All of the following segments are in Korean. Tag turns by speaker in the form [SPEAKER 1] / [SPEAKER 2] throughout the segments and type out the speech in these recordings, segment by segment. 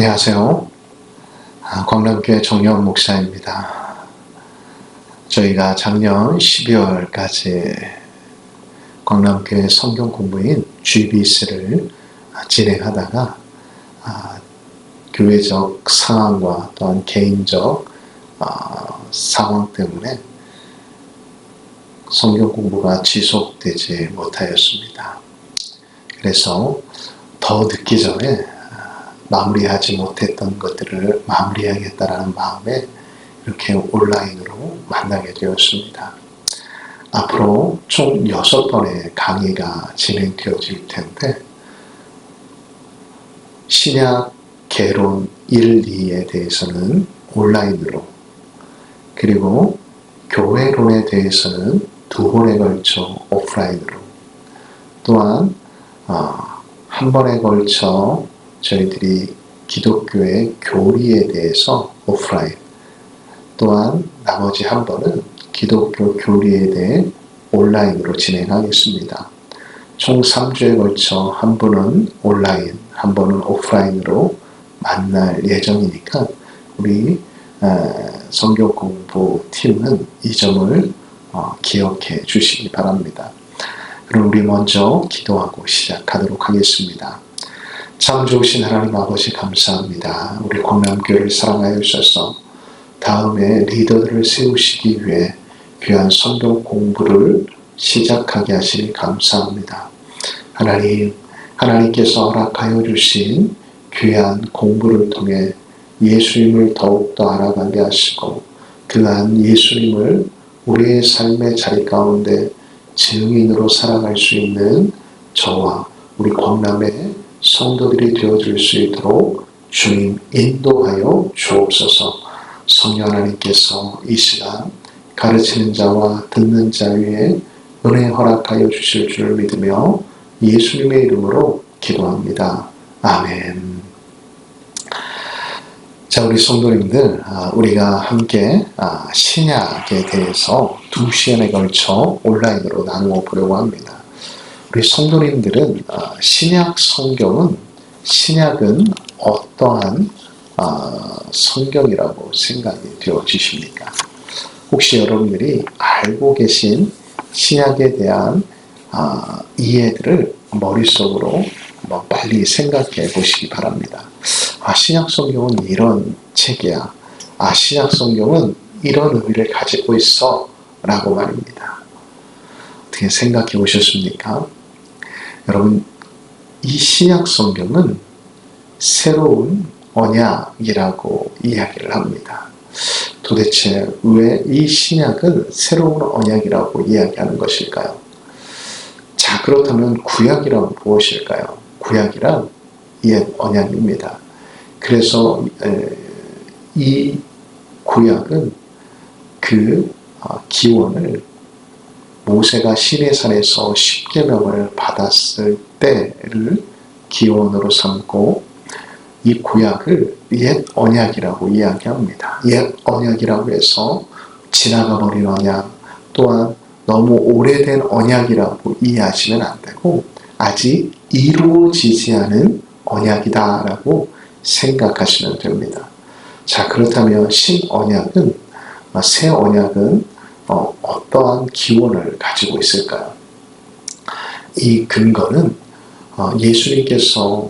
[SPEAKER 1] 안녕하세요. 광남교회 정여원 목사입니다. 저희가 작년 12월까지 광남교회 성경 공부인 GBC를 진행하다가 교회적 상황과 또한 개인적 상황 때문에 성경 공부가 지속되지 못하였습니다. 그래서 더 늦기 전에 마무리하지 못했던 것들을 마무리하겠다라는 마음에 이렇게 온라인으로 만나게 되었습니다. 앞으로 총 6번의 강의가 진행되어질 텐데 신약 개론 1, 2에 대해서는 온라인으로, 그리고 교회론에 대해서는 2번에 걸쳐 오프라인으로, 또한 한 번에 걸쳐 저희들이 기독교의 교리에 대해서 오프라인, 또한 나머지 한 번은 기독교 교리에 대해 온라인으로 진행하겠습니다. 총 3주에 걸쳐 한 번은 온라인, 한 번은 오프라인으로 만날 예정이니까 우리 성경 공부 팀은 이 점을 기억해 주시기 바랍니다. 그럼 우리 먼저 기도하고 시작하도록 하겠습니다. 참 좋으신 하나님 아버지 감사합니다. 우리 광남교회를 사랑하여 주셔서 다음에 리더들을 세우시기 위해 귀한 성경 공부를 시작하게 하시니 감사합니다. 하나님께서 허락하여 주신 귀한 공부를 통해 예수님을 더욱더 알아가게 하시고 그한 예수님을 우리의 삶의 자리 가운데 증인으로 살아갈 수 있는 저와 우리 광남의 성도들이 되어줄 수 있도록 주님 인도하여 주옵소서. 성령 하나님께서 이 시간 가르치는 자와 듣는 자 위에 은혜 허락하여 주실 줄 믿으며 예수님의 이름으로 기도합니다. 아멘. 자, 우리 성도님들, 우리가 함께 신약에 대해서 2시간에 걸쳐 온라인으로 나누어 보려고 합니다. 우리 성도님들은 신약은 어떠한 성경이라고 생각이 되어지십니까? 혹시 여러분들이 알고 계신 신약에 대한 이해들을 머릿속으로 빨리 생각해 보시기 바랍니다. 신약 성경은 이런 책이야. 신약 성경은 이런 의미를 가지고 있어. 라고 말입니다. 어떻게 생각해 보셨습니까? 여러분, 이 신약 성경은 새로운 언약이라고 이야기를 합니다. 도대체 왜 이 신약은 새로운 언약이라고 이야기하는 것일까요? 자, 그렇다면 구약이란 무엇일까요? 구약이란 옛 언약입니다. 그래서 이 구약은 그 기원을 모세가 시내산에서 십계명을 받았을 때를 기원으로 삼고 이 구약을 옛 언약이라고 이야기합니다. 옛 언약이라고 해서 지나가버린 언약, 또한 너무 오래된 언약이라고 이해하시면 안 되고 아직 이루어지지 않은 언약이다라고 생각하시면 됩니다. 자, 그렇다면 신언약은, 새 언약은 어떠한 기원을 가지고 있을까요? 이 근거는 예수님께서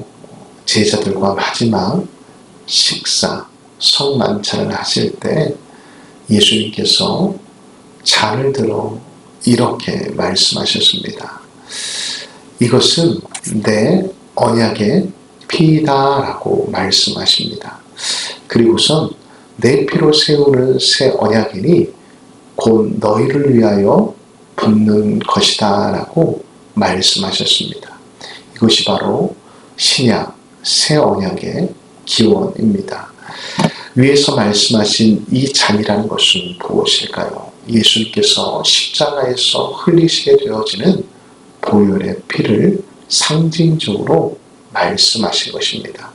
[SPEAKER 1] 제자들과 마지막 식사, 성만찬을 하실 때 예수님께서 잔을 들어 이렇게 말씀하셨습니다. 이것은 내 언약의 피다라고 말씀하십니다. 그리고선 내 피로 세우는 새 언약이니 곧 너희를 위하여 붓는 것이다 라고 말씀하셨습니다. 이것이 바로 신약, 새 언약의 기원입니다. 위에서 말씀하신 이 잔이라는 것은 무엇일까요? 예수님께서 십자가에서 흘리시게 되어지는 보혈의 피를 상징적으로 말씀하신 것입니다.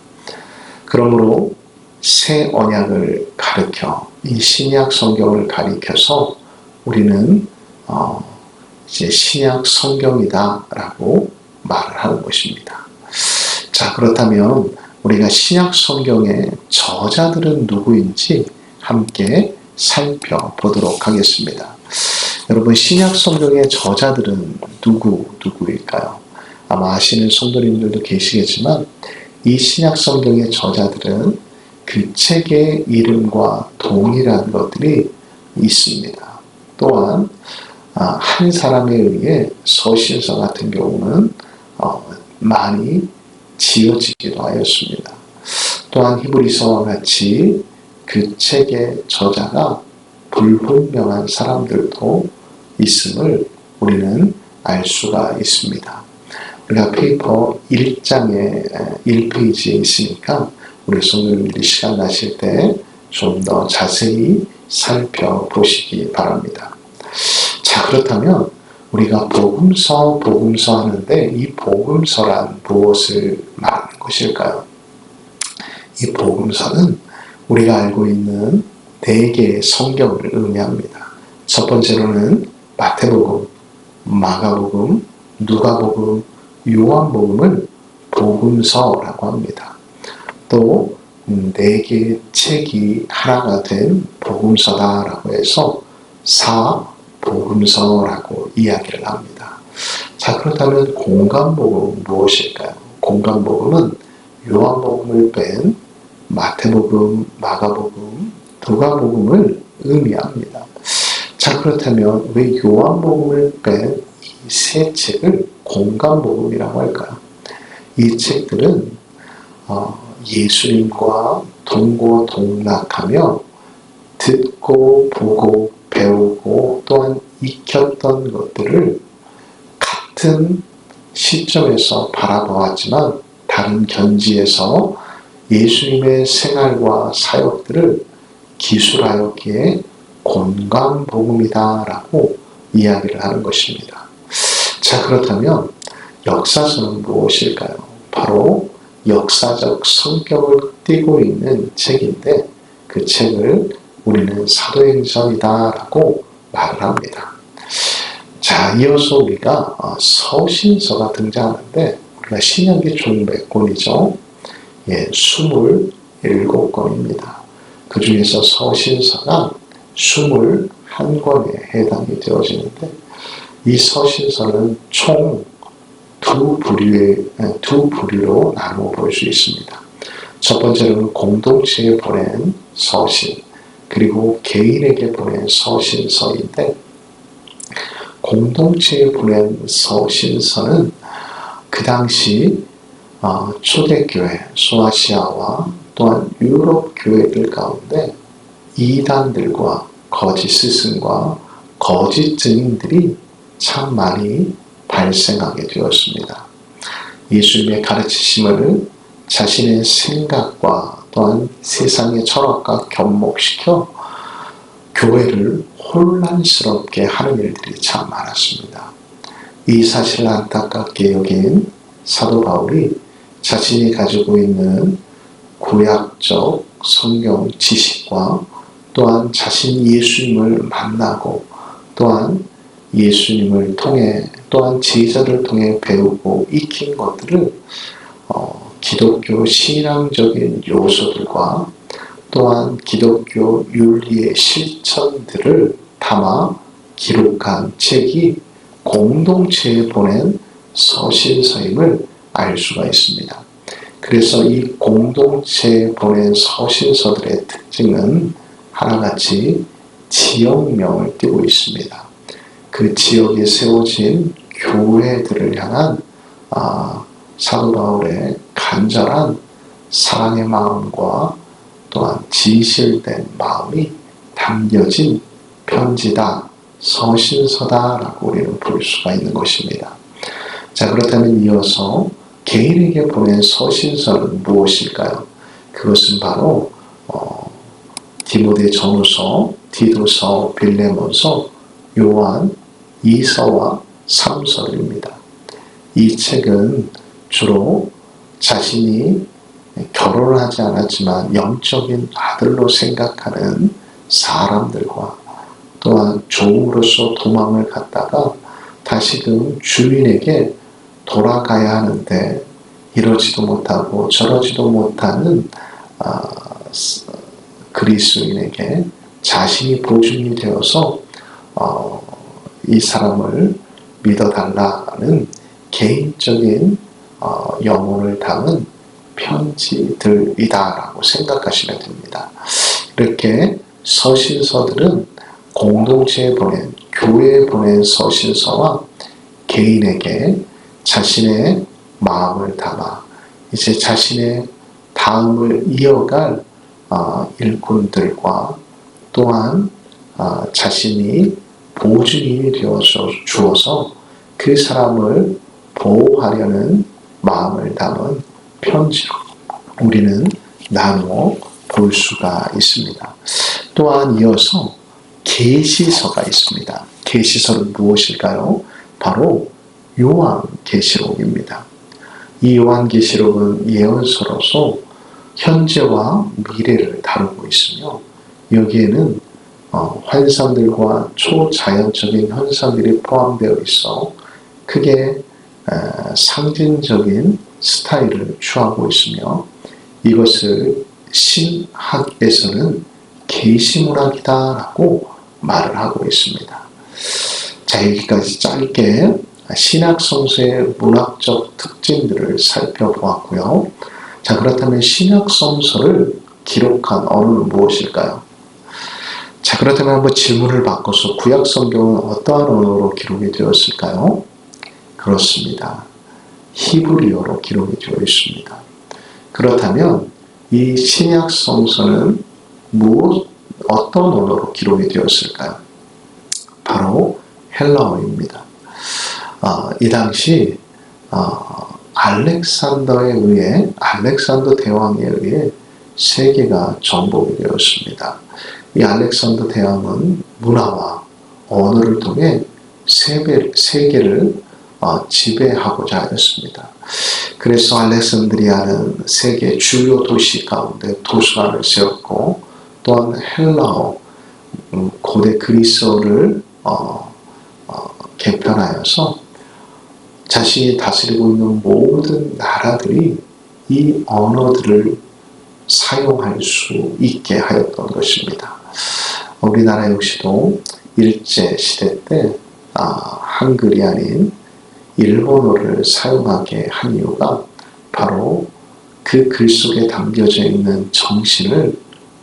[SPEAKER 1] 그러므로 새 언약을 가리켜 이 신약 성경을 가리켜서 우리는 이제 신약 성경이다라고 말을 하는 것입니다. 자, 그렇다면 우리가 신약 성경의 저자들은 누구인지 함께 살펴보도록 하겠습니다. 여러분, 신약 성경의 저자들은 누구일까요? 아마 아시는 성도님들도 계시겠지만 이 신약 성경의 저자들은 그 책의 이름과 동일한 것들이 있습니다. 또한 한 사람에 의해 서신서 같은 경우는 많이 지어지기도 하였습니다. 또한 히브리서와 같이 그 책의 저자가 불분명한 사람들도 있음을 우리는 알 수가 있습니다. 우리가 페이퍼 1장에 1페이지에 있으니까 우리 성도님들이 시간 나실 때 좀 더 자세히 살펴보시기 바랍니다. 자, 그렇다면 우리가 복음서 하는데 이 복음서란 무엇을 말하는 것일까요? 이 복음서는 우리가 알고 있는 4개의 성경을 의미합니다. 첫 번째로는 마태복음, 마가복음, 누가복음, 요한복음을 복음서라고 합니다. 또 4개의 책이 하나가 된 복음서다라고 해서 사복음서라고 이야기를 합니다. 자, 그렇다면 공관복음은 무엇일까요? 공관복음은 요한복음을 뺀 마태복음, 마가복음, 누가복음을 의미합니다. 자, 그렇다면 왜 요한복음을 뺀 이 3책을 공관복음이라고 할까요? 이 책들은 예수님과 동고동락하며 듣고 보고 배우고 또한 익혔던 것들을 같은 시점에서 바라보았지만 다른 견지에서 예수님의 생활과 사역들을 기술하였기에 공관복음이다라고 이야기를 하는 것입니다. 자, 그렇다면 역사서는 무엇일까요? 바로 역사적 성격을 띠고 있는 책인데 그 책을 우리는 사도행전이다라고 말을 합니다. 자, 이어서 우리가 서신서가 등장하는데 우리가 신약이 총 몇 권이죠? 27권입니다. 그 중에서 서신서가 21권에 해당이 되어지는데 이 서신서는 총 두 부류로 나누어 볼 수 있습니다. 첫 번째로는 공동체에 보낸 서신, 그리고 개인에게 보낸 서신서인데 공동체에 보낸 서신서는 그 당시 초대교회, 소아시아와 또한 유럽 교회들 가운데 이단들과 거짓 스승과 거짓 증인들이 참 많이 발생하게 되었습니다. 예수님의 가르치심을 자신의 생각과 또한 세상의 철학과 접목시켜 교회를 혼란스럽게 하는 일들이 참 많았습니다. 이 사실을 안타깝게 여긴 사도 바울이 자신이 가지고 있는 구약적 성경 지식과 또한 자신 예수님을 만나고 또한 예수님을 통해 또한 제자를 통해 배우고 익힌 것들을 기독교 신앙적인 요소들과 또한 기독교 윤리의 실천들을 담아 기록한 책이 공동체에 보낸 서신서임을 알 수가 있습니다. 그래서 이 공동체에 보낸 서신서들의 특징은 하나같이 지역명을 띠고 있습니다. 그 지역에 세워진 교회들을 향한 사도 바울의 간절한 사랑의 마음과 또한 진실된 마음이 담겨진 편지다, 서신서다라고 우리는 볼 수가 있는 것입니다. 자, 그렇다면 이어서 개인에게 보낸 서신서는 무엇일까요? 그것은 바로 디모데 전후서, 디도서, 빌레몬서, 요한, 2서와 3서입니다. 이 책은 주로 자신이 결혼을 하지 않았지만 영적인 아들로 생각하는 사람들과 또한 종으로서 도망을 갔다가 다시금 주인에게 돌아가야 하는데 이러지도 못하고 저러지도 못하는 그리스도인에게 자신이 보증이 되어서 이 사람을 믿어달라는 개인적인 영혼을 담은 편지들이다라고 생각하시면 됩니다. 이렇게 서신서들은 공동체에 보낸, 교회에 보낸 서신서와 개인에게 자신의 마음을 담아 이제 자신의 다음을 이어갈 일꾼들과 또한 자신이 보증인이 되어서 주어서 그 사람을 보호하려는 마음을 담은 편지로 우리는 나누어 볼 수가 있습니다. 또한 이어서 계시서가 있습니다. 계시서는 무엇일까요? 바로 요한계시록입니다. 이 요한계시록은 예언서로서 현재와 미래를 다루고 있으며 여기에는 환상들과 초자연적인 현상들이 포함되어 있어 크게 상징적인 스타일을 취하고 있으며 이것을 신학에서는 계시문학이다라고 말을 하고 있습니다. 자, 여기까지 짧게 신약성서의 문학적 특징들을 살펴보았고요. 자, 그렇다면 신약성서를 기록한 언어는 무엇일까요? 자, 그렇다면 한번 질문을 바꿔서 구약성경은 어떠한 언어로 기록이 되었을까요? 그렇습니다. 히브리어로 기록이 되어 있습니다. 그렇다면 이 신약성서는 어떤 언어로 기록이 되었을까요? 바로 헬라어입니다. 이 당시 알렉산더 대왕에 의해 세계가 정복이 되었습니다. 이 알렉산더 대왕은 문화와 언어를 통해 세계를 지배하고자 하였습니다. 그래서 알렉산드리아는 세계 주요 도시 가운데 도서관을 세웠고 또한 헬라어, 고대 그리스어를 개편하여서 자신이 다스리고 있는 모든 나라들이 이 언어들을 사용할 수 있게 하였던 것입니다. 우리나라 역시도 일제시대 때 한글이 아닌 일본어를 사용하게 한 이유가 바로 그 글 속에 담겨져 있는 정신을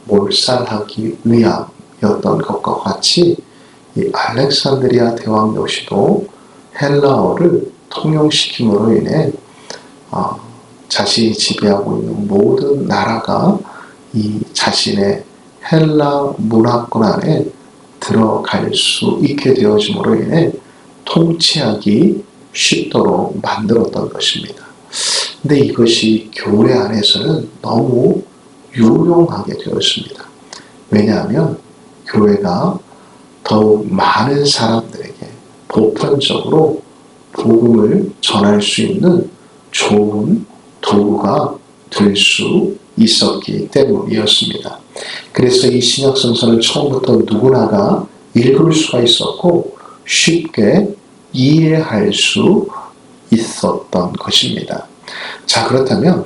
[SPEAKER 1] 몰살하기 위함이었던 것과 같이 이 알렉산드리아 대왕 역시도 헬라어를 통용시킴으로 인해 자신이 지배하고 있는 모든 나라가 이 자신의 헬라 문화권 안에 들어갈 수 있게 되어짐으로 인해 통치하기 쉽도록 만들었던 것입니다. 근데 이것이 교회 안에서는 너무 유용하게 되었습니다. 왜냐하면 교회가 더욱 많은 사람들에게 보편적으로 복음을 전할 수 있는 좋은 도구가 될 수 있었기 때문이었습니다. 그래서 이 신약성서는 처음부터 누구나가 읽을 수가 있었고 쉽게 이해할 수 있었던 것입니다. 자, 그렇다면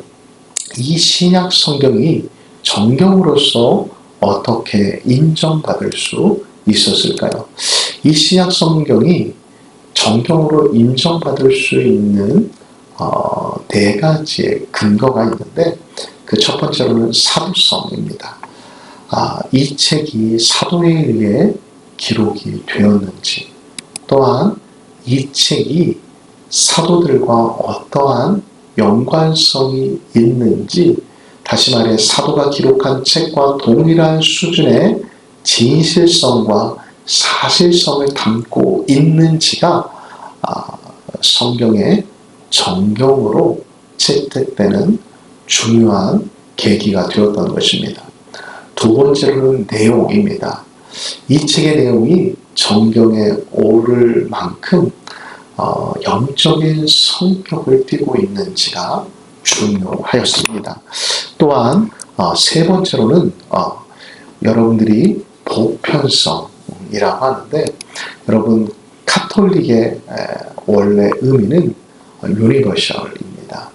[SPEAKER 1] 이 신약성경이 정경으로서 어떻게 인정받을 수 있었을까요? 이 신약성경이 정경으로 인정받을 수 있는 네 가지의 근거가 있는데 그 첫 번째로는 사도성입니다. 이 책이 사도에 의해 기록이 되었는지 또한 이 책이 사도들과 어떠한 연관성이 있는지 다시 말해 사도가 기록한 책과 동일한 수준의 진실성과 사실성을 담고 있는지가 성경의 정경으로 채택되는 중요한 계기가 되었던 것입니다. 두 번째로는 내용입니다. 이 책의 내용이 정경에 오를 만큼 영적인 성격을 띠고 있는지가 중요하였습니다. 또한 세 번째로는 여러분들이 보편성이라고 하는데 여러분 카톨릭의 원래 의미는 유니버셜입니다.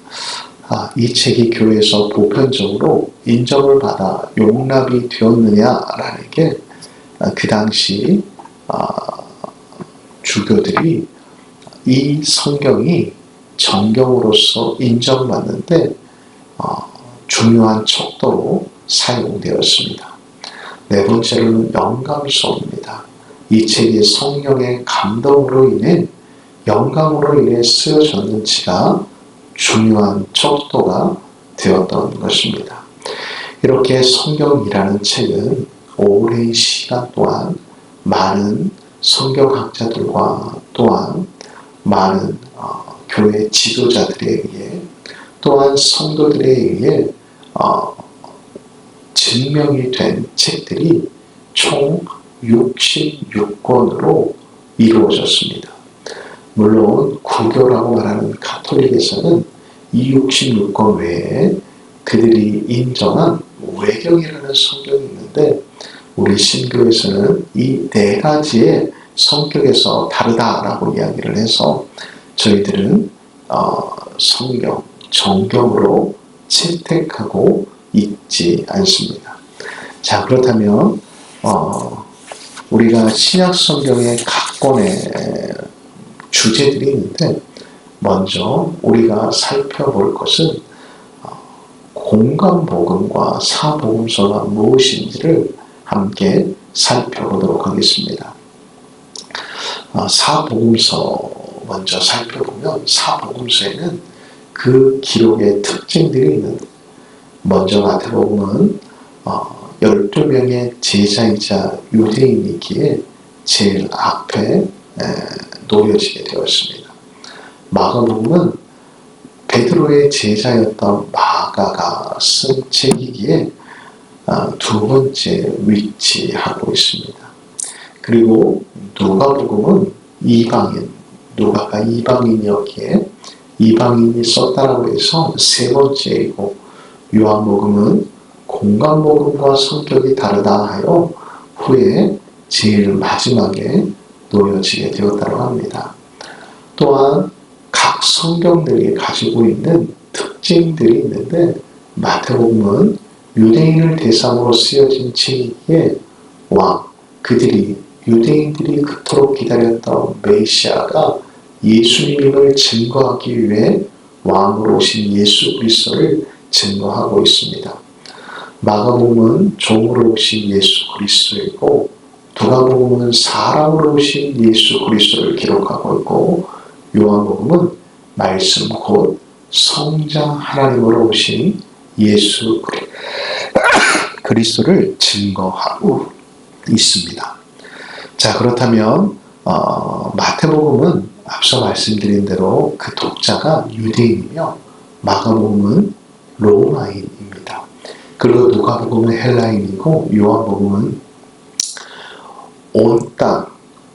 [SPEAKER 1] 이 책이 교회에서 보편적으로 인정을 받아 용납이 되었느냐라는 게 그 당시 주교들이 이 성경이 정경으로서 인정받는데 중요한 척도로 사용되었습니다. 네 번째로는 영감소입니다. 이 책이 성령의 감동으로 인해 영감으로 인해 쓰여졌는지가 중요한 척도가 되었던 것입니다. 이렇게 성경이라는 책은 오랜 시간 동안 많은 성경학자들과 또한 많은 교회 지도자들에 의해 또한 성도들에 의해 증명이 된 책들이 총 66권으로 이루어졌습니다. 물론 구교라고 말하는 가톨릭에서는 이 66권 외에 그들이 인정한 외경이라는 성경이 있는데 우리 신교에서는 이 네 가지의 성격에서 다르다라고 이야기를 해서 저희들은 성경, 정경으로 채택하고 있지 않습니다. 자, 그렇다면 우리가 신약 성경의 각 권의 주제들이 있는데 먼저 우리가 살펴볼 것은 공감복음과 사복음서가 무엇인지를 함께 살펴보도록 하겠습니다. 사복음서 먼저 살펴보면 사복음서에는 그 기록의 특징들이 있는데 먼저 마태복음은 12명의 제자이자 유대인이기에 제일 앞에 놓여지게 되었습니다. 마가복음은 베드로의 제자였던 마가가 쓴 책이기에 두 번째 위치하고 있습니다. 그리고 누가복음은 누가가 이방인이었기에 이방인이 썼다라고 해서 세 번째이고 요한복음은 공간복음과 성격이 다르다 하여 후에 제일 마지막에 놓여지게 되었다고 합니다. 또한 각 성경들이 가지고 있는 특징들이 있는데 마태복음은 유대인을 대상으로 쓰여진 책이기에 유대인들이 그토록 기다렸던 메시아가 예수님을 증거하기 위해 왕으로 오신 예수 그리스도를 증거하고 있습니다. 마가복음은 종으로 오신 예수 그리스도이고 누가복음은 사람으로 오신 예수 그리스도를 기록하고 있고 요한복음은 말씀 곧 성자 하나님으로 오신 예수 그리스도를 증거하고 있습니다. 자, 그렇다면 마태복음은 앞서 말씀드린 대로 그 독자가 유대인이며 마가복음은 로마인입니다. 그리고 누가복음은 헬라인이고 요한복음은 온 땅,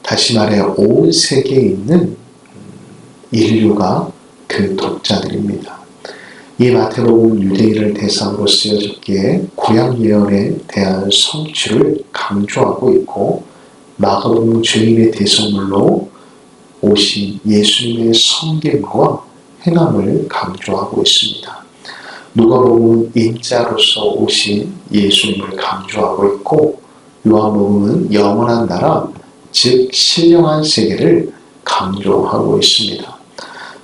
[SPEAKER 1] 다시 말해 온 세계에 있는 인류가 그 독자들입니다. 이 마태복음은 유대인을 대상으로 쓰여졌기에 구약 예언에 대한 성취를 강조하고 있고 마가복음은 죄인의 대성물로 오신 예수님의 섬김과 행함을 강조하고 있습니다. 누가복음은 인자로서 오신 예수님을 강조하고 있고 요한복음은 영원한 나라, 즉 신령한 세계를 강조하고 있습니다.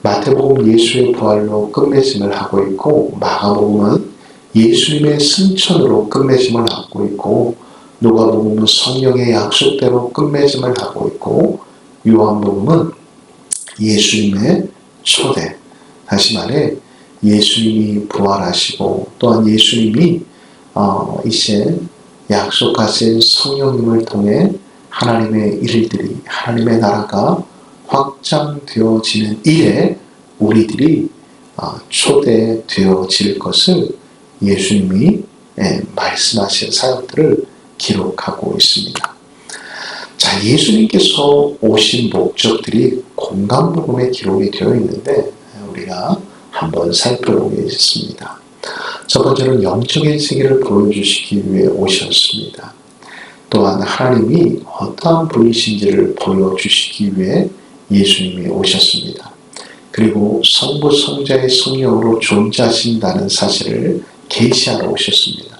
[SPEAKER 1] 마태복음은 예수의 부활로 끝맺음을 하고 있고 마가복음은 예수님의 승천으로 끝맺음을 하고 있고 누가복음은 성령의 약속대로 끝맺음을 하고 있고 요한복음은 예수님의 초대, 다시 말해 예수님이 부활하시고 또한 예수님이 이제 약속하신 성령님을 통해 하나님의 일들이 하나님의 나라가 확장되어지는 일에 우리들이 초대되어질 것을 예수님이 말씀하신 사역들을 기록하고 있습니다. 자, 예수님께서 오신 목적들이 공간복음에 기록이 되어 있는데 우리가 한번 살펴보겠습니다. 첫 번째는 영적인 세계를 보여주시기 위해 오셨습니다. 또한 하나님이 어떠한 분이신지를 보여주시기 위해 예수님이 오셨습니다. 그리고 성부 성자의 성령으로 존재하신다는 사실을 계시하러 오셨습니다.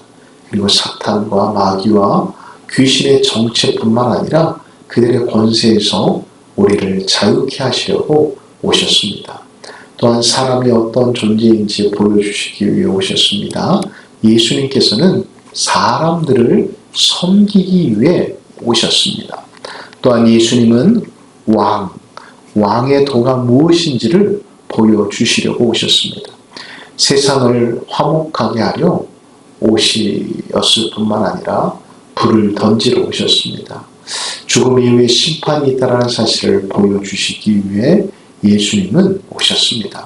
[SPEAKER 1] 그리고 사탄과 마귀와 귀신의 정체뿐만 아니라 그들의 권세에서 우리를 자유케 하시려고 오셨습니다. 또한 사람이 어떤 존재인지 보여주시기 위해 오셨습니다. 예수님께서는 사람들을 섬기기 위해 오셨습니다. 또한 예수님은 왕의 도가 무엇인지를 보여주시려고 오셨습니다. 세상을 화목하게 하려 오셨을 뿐만 아니라 불을 던지러 오셨습니다. 죽음 이후에 심판이 있다는 사실을 보여주시기 위해 예수님은 오셨습니다.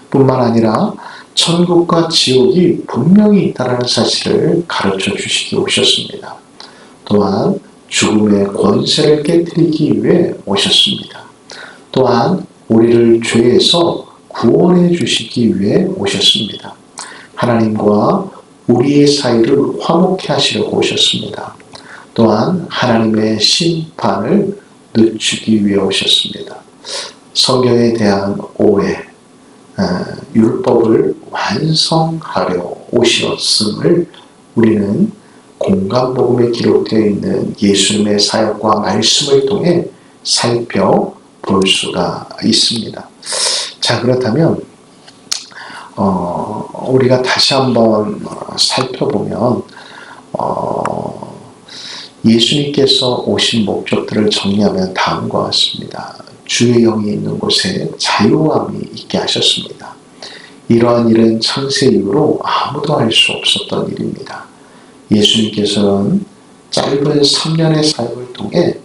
[SPEAKER 1] 뿐만 아니라 천국과 지옥이 분명히 있다는 사실을 가르쳐 주시기 오셨습니다. 또한 죽음의 권세를 깨뜨리기 위해 오셨습니다. 또한 우리를 죄에서 구원해 주시기 위해 오셨습니다. 하나님과 우리의 사이를 화목케 하시려고 오셨습니다. 또한 하나님의 심판을 늦추기 위해 오셨습니다. 성경에 대한 오해, 율법을 완성하려 오셨음을 우리는 공간복음에 기록되어 있는 예수님의 사역과 말씀을 통해 살펴볼 수가 있습니다. 자, 그렇다면 우리가 다시 한번 살펴보면 예수님께서 오신 목적들을 정리하면 다음과 같습니다. 주의 영이 있는 곳에 자유함이 있게 하셨습니다. 이러한 일은 창세 이후로 아무도 할 수 없었던 일입니다. 예수님께서는 짧은 3년의 사역을 통해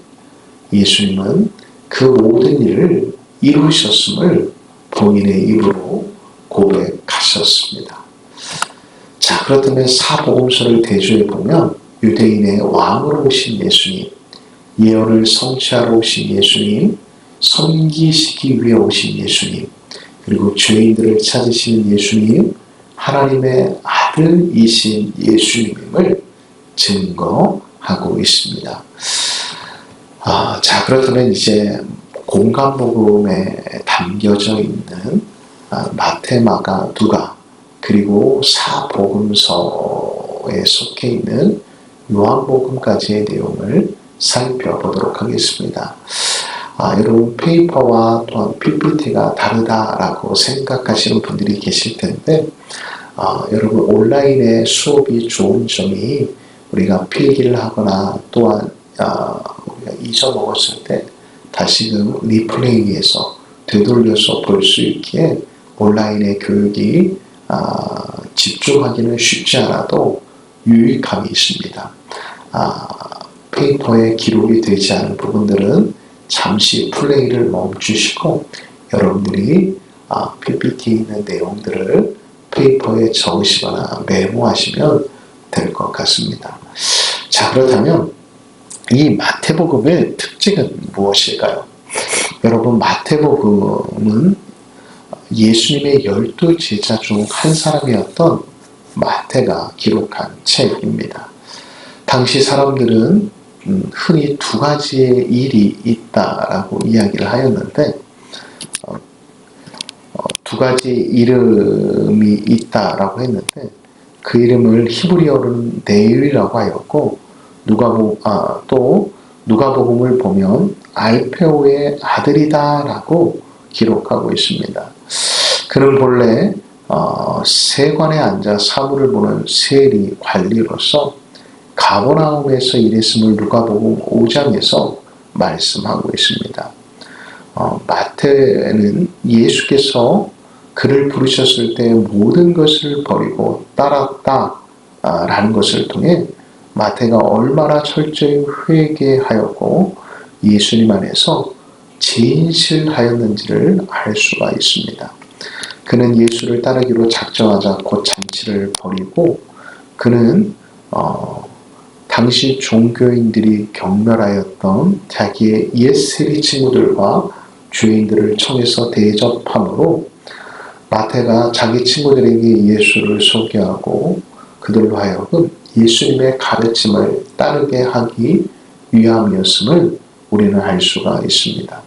[SPEAKER 1] 예수님은 그 모든 일을 이루셨음을 본인의 입으로 고백하셨습니다. 자, 그렇다면 사복음서를 대조해 보면 유대인의 왕으로 오신 예수님, 예언을 성취하러 오신 예수님, 섬기시기 위해 오신 예수님, 그리고 죄인들을 찾으시는 예수님, 하나님의 아들이신 예수님임을 증거하고 있습니다. 자, 그렇다면 이제 공간복음에 담겨져 있는 마태, 마가, 누가, 그리고 사복음서에 속해 있는 요한복음까지의 내용을 살펴보도록 하겠습니다. 여러분, 페이퍼와 또한 PPT가 다르다라고 생각하시는 분들이 계실 텐데, 여러분, 온라인의 수업이 좋은 점이 우리가 필기를 하거나 또한 우리가 잊어먹었을 때 다시금 리플레이에서 되돌려서 볼 수 있기에 온라인의 교육이 집중하기는 쉽지 않아도 유익함이 있습니다. 페이퍼에 기록이 되지 않은 부분들은 잠시 플레이를 멈추시고 여러분들이 PPT에 있는 내용들을 페이퍼에 적으시거나 메모하시면 될 것 같습니다. 자, 그렇다면 이 마태복음의 특징은 무엇일까요? 여러분, 마태복음은 예수님의 12 제자 중 한 사람이었던 마태가 기록한 책입니다. 당시 사람들은 흔히 두 가지의 일이 있다라고 이야기를 하였는데, 두 가지 이름이 있다라고 했는데, 그 이름을 히브리어로는 네일이라고 하였고, 또 누가복음을 보면 알페오의 아들이다라고 기록하고 있습니다. 그는 본래 세관에 앉아 사물을 보는 세리 관리로서 가버나움에서 일했음을 누가복음 5장에서 말씀하고 있습니다. 마태는 예수께서 그를 부르셨을 때 모든 것을 버리고 따랐다라는 것을 통해 마태가 얼마나 철저히 회개하였고 예수님 안에서 진실하였는지를 알 수가 있습니다. 그는 예수를 따르기로 작정하자 곧 잔치를 벌이고 그는 당시 종교인들이 경멸하였던 자기의 옛 세리 친구들과 죄인들을 청해서 대접함으로 마태가 자기 친구들에게 예수를 소개하고 그들로 하여금 예수님의 가르침을 따르게 하기 위함이었음을 우리는 알 수가 있습니다.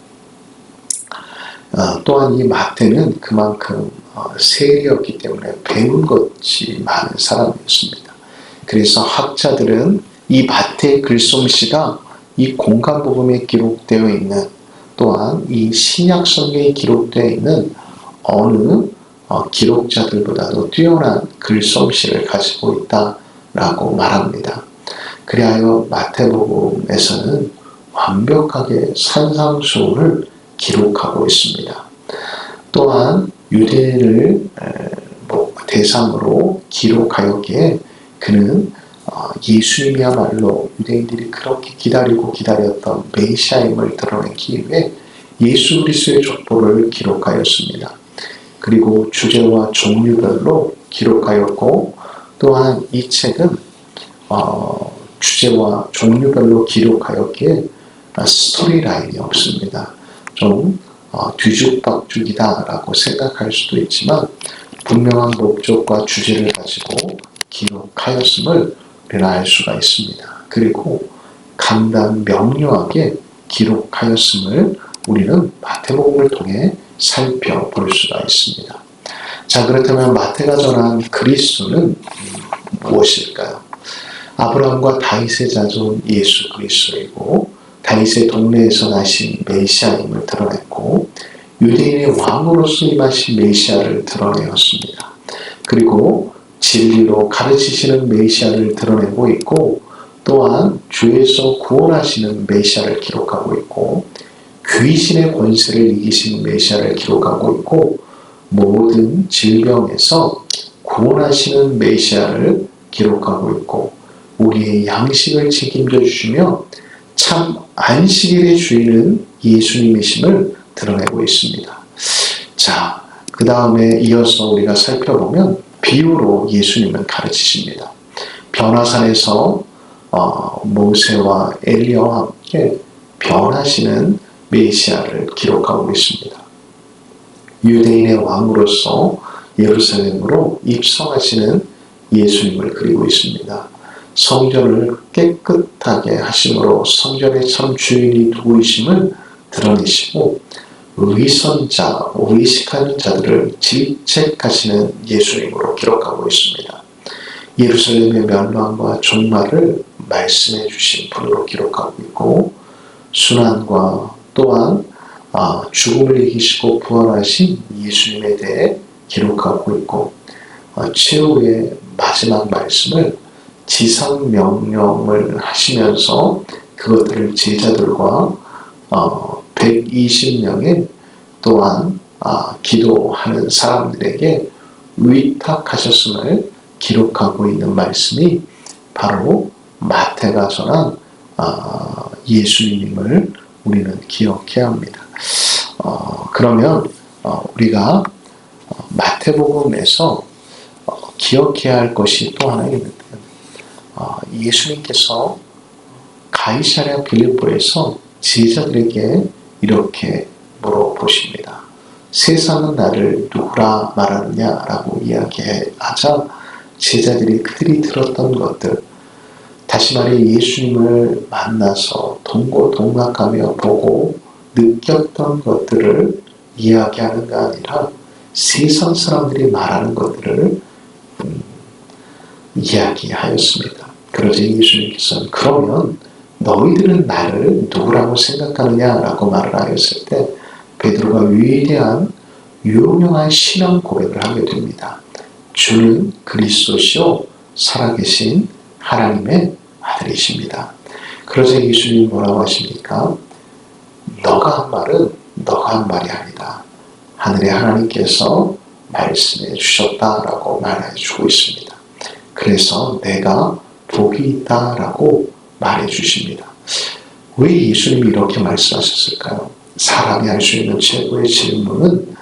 [SPEAKER 1] 또한 이 마태는 그만큼 세리였기 때문에 배운 것이 많은 사람이었습니다. 그래서 학자들은 이 마태의 글솜씨가 이 공간복음에 기록되어 있는, 또한 이 신약성경에 기록되어 있는 어느 기록자들보다도 뛰어난 글솜씨를 가지고 있다라고 말합니다. 그리하여 마태복음에서는 완벽하게 산상수훈을 기록하고 있습니다. 또한 유대인을 대상으로 기록하였기에 그는 예수님이야말로 유대인들이 그렇게 기다리고 기다렸던 메시아임을 드러내기 위해 예수 그리스도의 족보를 기록하였습니다. 그리고 주제와 종류별로 기록하였고, 또한 이 책은 주제와 종류별로 기록하였기에 스토리라인이 없습니다. 좀 뒤죽박죽이다라고 생각할 수도 있지만 분명한 목적과 주제를 가지고 기록하였음을 우리는 알 수가 있습니다. 그리고 간단 명료하게 기록하였음을 우리는 마태복음을 통해 살펴볼 수가 있습니다. 자, 그렇다면 마태가 전한 그리스도는 무엇일까요? 아브라함과 다윗의 자손 예수 그리스도이고, 다윗의 동네에서 나신 메시아임을 드러냈고, 유대인의 왕으로서 임하신 메시아를 드러내었습니다. 그리고 진리로 가르치시는 메시아를 드러내고 있고, 또한 죄에서 구원하시는 메시아를 기록하고 있고, 귀신의 권세를 이기신 메시아를 기록하고 있고, 모든 질병에서 구원하시는 메시아를 기록하고 있고, 우리의 양식을 책임져 주시며 참 안식일의 주인은 예수님이심을 드러내고 있습니다. 자, 그 다음에 이어서 우리가 살펴보면 비유로 예수님을 가르치십니다. 변화산에서 모세와 엘리야와 함께 변하시는 메시아를 기록하고 있습니다. 유대인의 왕으로서 예루살렘으로 입성하시는 예수님을 그리고 있습니다. 성전을 깨끗하게 하심으로 성전의 참 주인이 누구이심을 드러내시고, 위선자, 의식하는 자들을 질책하시는 예수님으로 기록하고 있습니다. 예루살렘의 멸망과 종말을 말씀해 주신 분으로 기록하고 있고, 순환과 또한 죽음을 이기시고 부활하신 예수님에 대해 기록하고 있고, 최후의 마지막 말씀을 지상명령을 하시면서 그것들을 제자들과 120명의 또한 기도하는 사람들에게 위탁하셨음을 기록하고 있는 말씀이 바로 마태가 전한 예수님임을 우리는 기억해야 합니다. 그러면 우리가 마태복음에서 기억해야 할 것이 또 하나 있는데요. 예수님께서 가이사랴 빌립보에서 제자들에게 이렇게 물어보십니다. 세상은 나를 누구라 말하느냐라고 이야기하자 제자들이 그들이 들었던 것들, 다시 말해 예수님을 만나서 동고동락하며 보고 느꼈던 것들을 이야기하는가 아니라 세상 사람들이 말하는 것들을 이야기하였습니다. 그러자 예수님께서는 그러면 너희들은 나를 누구라고 생각하느냐라고 말을 하였을 때 베드로가 위대한 유명한 신앙 고백을 하게 됩니다. 주는 그리스도시요 살아계신 하나님의 아들이십니다. 그러자 예수님이 뭐라고 하십니까? 너가 한 말은 너가 한 말이 아니다. 하늘의 하나님께서 말씀해 주셨다라고 말해 주고 있습니다. 그래서 내가 복이 있다라고 말해 주십니다. 왜 예수님이 이렇게 말씀하셨을까요? 사람이 할 수 있는 최고의 질문은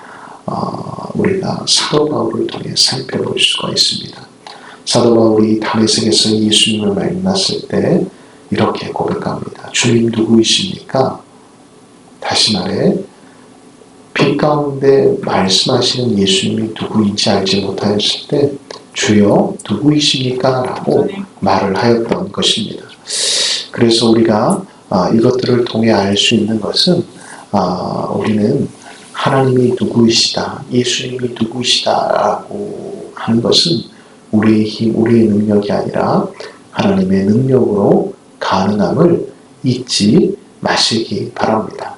[SPEAKER 1] 우리가 사도 바울을 통해 살펴볼 수가 있습니다. 사도 바울이 다메섹에서 예수님을 만났을 때 이렇게 고백합니다. 주님 누구이십니까? 다시 말해 빛 가운데 말씀하시는 예수님이 누구인지 알지 못하였을 때 주여 누구이십니까? 라고 말을 하였던 것입니다. 그래서 우리가 이것들을 통해 알 수 있는 것은 우리는 하나님이 누구이시다, 예수님이 누구이시다라고 하는 것은 우리의 힘, 우리의 능력이 아니라 하나님의 능력으로 가능함을 잊지 마시기 바랍니다.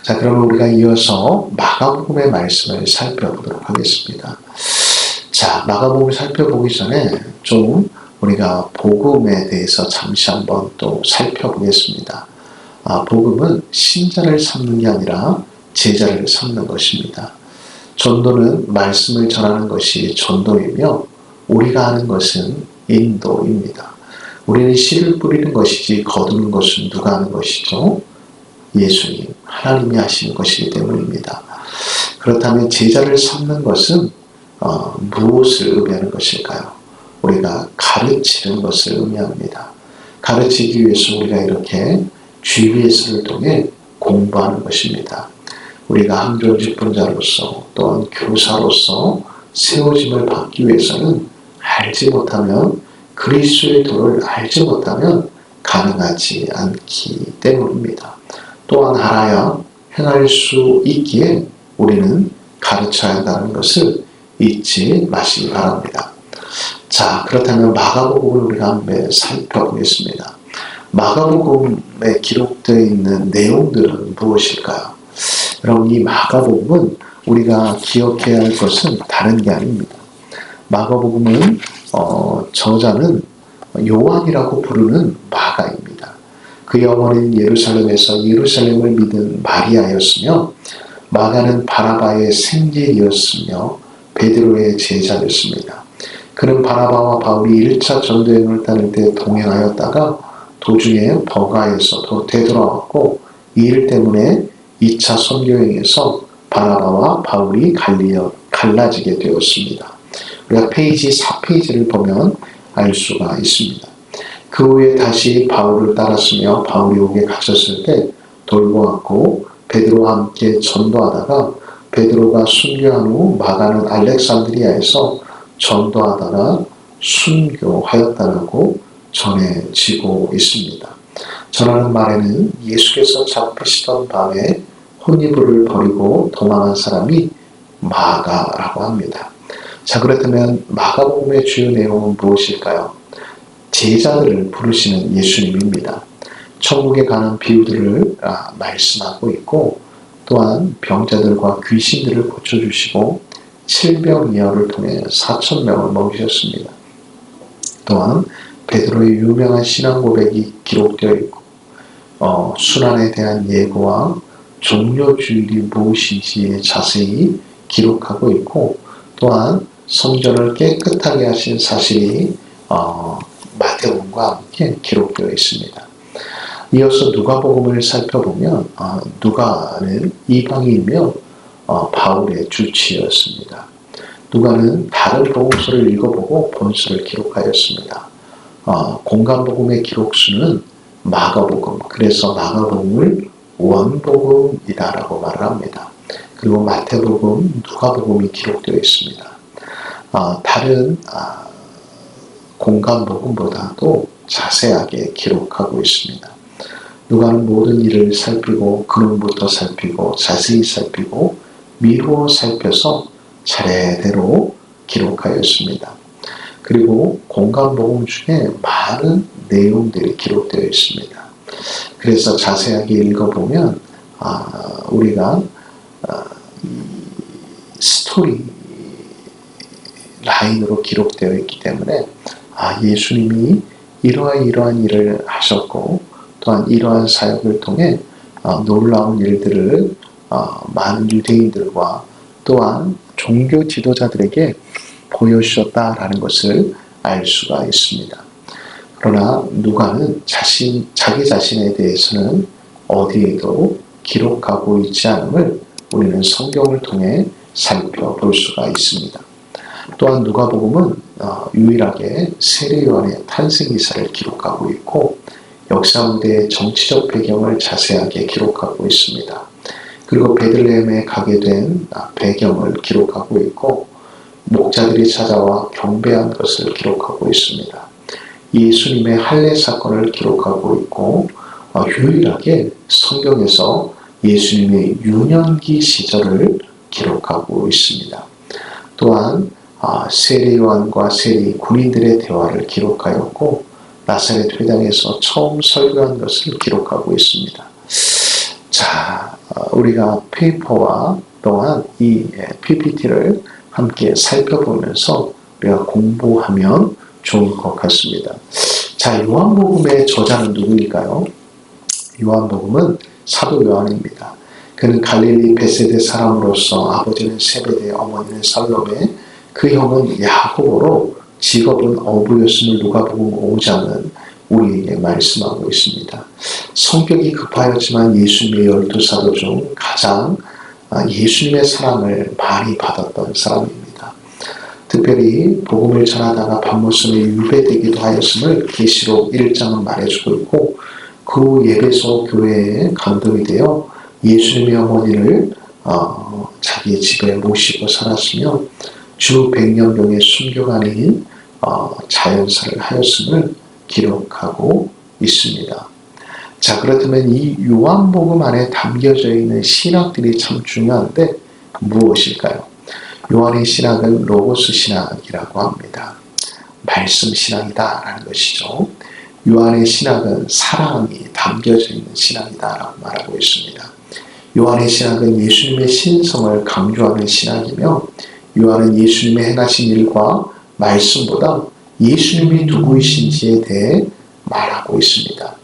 [SPEAKER 1] 자, 그러면 우리가 이어서 마가복음의 말씀을 살펴보도록 하겠습니다. 자, 마가복음을 살펴보기 전에 좀 우리가 복음에 대해서 잠시 한번 또 살펴보겠습니다. 복음은 신자를 삼는 게 아니라 제자를 삼는 것입니다. 전도는 말씀을 전하는 것이 전도이며 우리가 하는 것은 인도입니다. 우리는 씨를 뿌리는 것이지 거두는 것은 누가 하는 것이죠? 예수님, 하나님이 하시는 것이기 때문입니다. 그렇다면 제자를 삼는 것은 무엇을 의미하는 것일까요? 우리가 가르치는 것을 의미합니다. 가르치기 위해서 우리가 이렇게 GBS를 통해 공부하는 것입니다. 우리가 항존 직분자로서 또한 교사로서 세워짐을 받기 위해서는 알지 못하면, 그리스도의 도를 알지 못하면 가능하지 않기 때문입니다. 또한 알아야 행할 수 있기에 우리는 가르쳐야 한다는 것을 잊지 마시기 바랍니다. 자, 그렇다면 마가복음을 우리가 한번 살펴보겠습니다. 마가복음에 기록되어 있는 내용들은 무엇일까요? 여러분, 이 마가복음은 우리가 기억해야 할 것은 다른 게 아닙니다. 마가복음은 저자는 요한이라고 부르는 마가입니다. 그의 어머니는 예루살렘에서 예루살렘을 믿은 마리아였으며, 마가는 바나바의 생질이었으며 베드로의 제자였습니다. 그는 바나바와 바울이 1차 전도여행을 다닐 때 동행하였다가 도중에 버가에서 되돌아왔고, 이 일 때문에 2차 선교여행에서 바나바와 바울이 갈라지게 되었습니다. 우리가 페이지 4페이지를 보면 알 수가 있습니다. 그 후에 다시 바울을 따랐으며 바울이 옥에 갇혔을 때 돌보았고, 베드로와 함께 전도하다가 베드로가 순교한 후 마가는 알렉산드리아에서 전도하다가 순교하였다라고 전해지고 있습니다. 전하는 말에는 예수께서 잡히시던 밤에 혼이불을 버리고 도망한 사람이 마가라고 합니다. 자, 그렇다면 마가복음의 주요 내용은 무엇일까요? 제자들을 부르시는 예수님입니다. 천국에 가는 비유들을 말씀하고 있고, 또한 병자들과 귀신들을 고쳐주시고 7병이어를 통해 4,000명을 먹이셨습니다. 또한 베드로의 유명한 신앙 고백이 기록되어 있고, 순환에 대한 예고와 종료주일이 무엇인지 자세히 기록하고 있고, 또한 성전을 깨끗하게 하신 사실이 마태복음과 함께 기록되어 있습니다. 이어서 누가복음을 살펴보면 누가는 이방인이며 바울의 주치였습니다. 누가는 다른 복음서를 읽어보고 본서를 기록하였습니다. 공간복음의 기록수는 마가복음, 그래서 마가복음을 원복음이다라고 말을 합니다. 그리고 마태복음, 누가복음이 기록되어 있습니다. 다른 공간복음보다도 자세하게 기록하고 있습니다. 누가는 모든 일을 살피고 근원부터 살피고 자세히 살피고 미루어 살펴서 차례대로 기록하였습니다. 그리고 공간복음 중에 많은 내용들이 기록되어 있습니다. 그래서 자세하게 읽어보면 우리가 스토리 라인으로 기록되어 있기 때문에 예수님이 이러한 일을 하셨고, 또한 이러한 사역을 통해 놀라운 일들을 많은 유대인들과 또한 종교 지도자들에게 보여주셨다라는 것을 알 수가 있습니다. 그러나 누가는 자기 자신에 대해서는 어디에도 기록하고 있지 않음을 우리는 성경을 통해 살펴볼 수가 있습니다. 또한 누가복음은 유일하게 세례 요한의 탄생 기사를 기록하고 있고, 역사 무대의 정치적 배경을 자세하게 기록하고 있습니다. 그리고 베들레헴에 가게 된 배경을 기록하고 있고, 목자들이 찾아와 경배한 것을 기록하고 있습니다. 예수님의 할례 사건을 기록하고 있고, 유일하게 성경에서 예수님의 유년기 시절을 기록하고 있습니다. 또한 세례 요한과 세례 군인들의 대화를 기록하였고 나사렛 회당에서 처음 설교한 것을 기록하고 있습니다. 자, 우리가 페이퍼와 또한 이 PPT를 함께 살펴보면서 우리가 공부하면 좋을 것 같습니다. 자, 요한복음의 저자는 누구일까요? 요한복음은 사도 요한입니다. 그는 갈릴리 베세데 사람으로서 아버지는 세베대, 어머니는 살로메, 그 형은 야고보로 직업은 어부였음을 누가복음 5장은 우리에게 말씀하고 있습니다. 성격이 급하였지만 예수님의 12사도 중 가장 예수님의 사랑을 많이 받았던 사람입니다. 특별히 복음을 전하다가 밤모섬에 유배되기도 하였음을 계시록 1장은 말해주고 있고 그 예배소 교회에 감동이 되어 예수님의 어머니를 자기 집에 모시고 살았으며 주 100년경의 순교가 아닌 자연사를 하였음을 기록하고 있습니다. 자, 그렇다면 이 요한복음 안에 담겨져 있는 신학들이 참 중요한데 무엇일까요? 요한의 신학은 로고스 신학이라고 합니다. 말씀 신학이다라는 것이죠. 요한의 신학은 사랑이 담겨져 있는 신학이다라고 말하고 있습니다. 요한의 신학은 예수님의 신성을 강조하는 신학이며 요한은 예수님의 행하신 일과 말씀보다 예수님이 누구이신지에 대해 말하고 있습니다.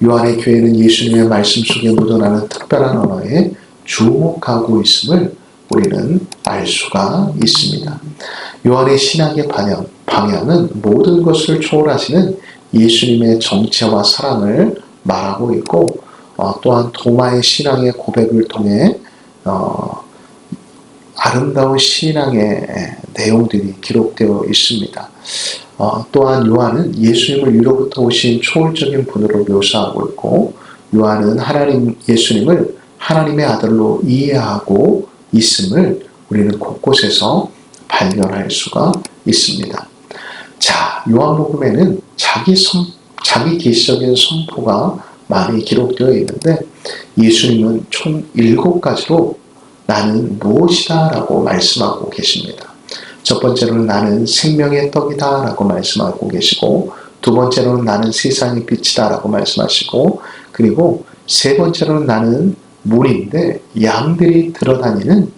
[SPEAKER 1] 요한의 교회는 예수님의 말씀 속에 묻어나는 특별한 언어에 주목하고 있음을 우리는 알 수가 있습니다. 요한의 신학의 방향은 모든 것을 초월하시는 예수님의 정체와 사랑을 말하고 있고 또한 도마의 신앙의 고백을 통해 아름다운 신앙의 내용들이 기록되어 있습니다. 또한 요한은 예수님을 위로부터 오신 초월적인 분으로 묘사하고 있고 요한은 예수님을 하나님의 아들로 이해하고 있음을 우리는 곳곳에서 발견할 수가 있습니다. 자, 요한복음에는 자기 계시적인 선포가 많이 기록되어 있는데 예수님은 총 7가지로 나는 무엇이다 라고 말씀하고 계십니다. 첫 번째로는 나는 생명의 떡이다 라고 말씀하고 계시고 두 번째로는 나는 세상의 빛이다 라고 말씀하시고 그리고 세 번째로는 나는 문인데 양들이 들어다니는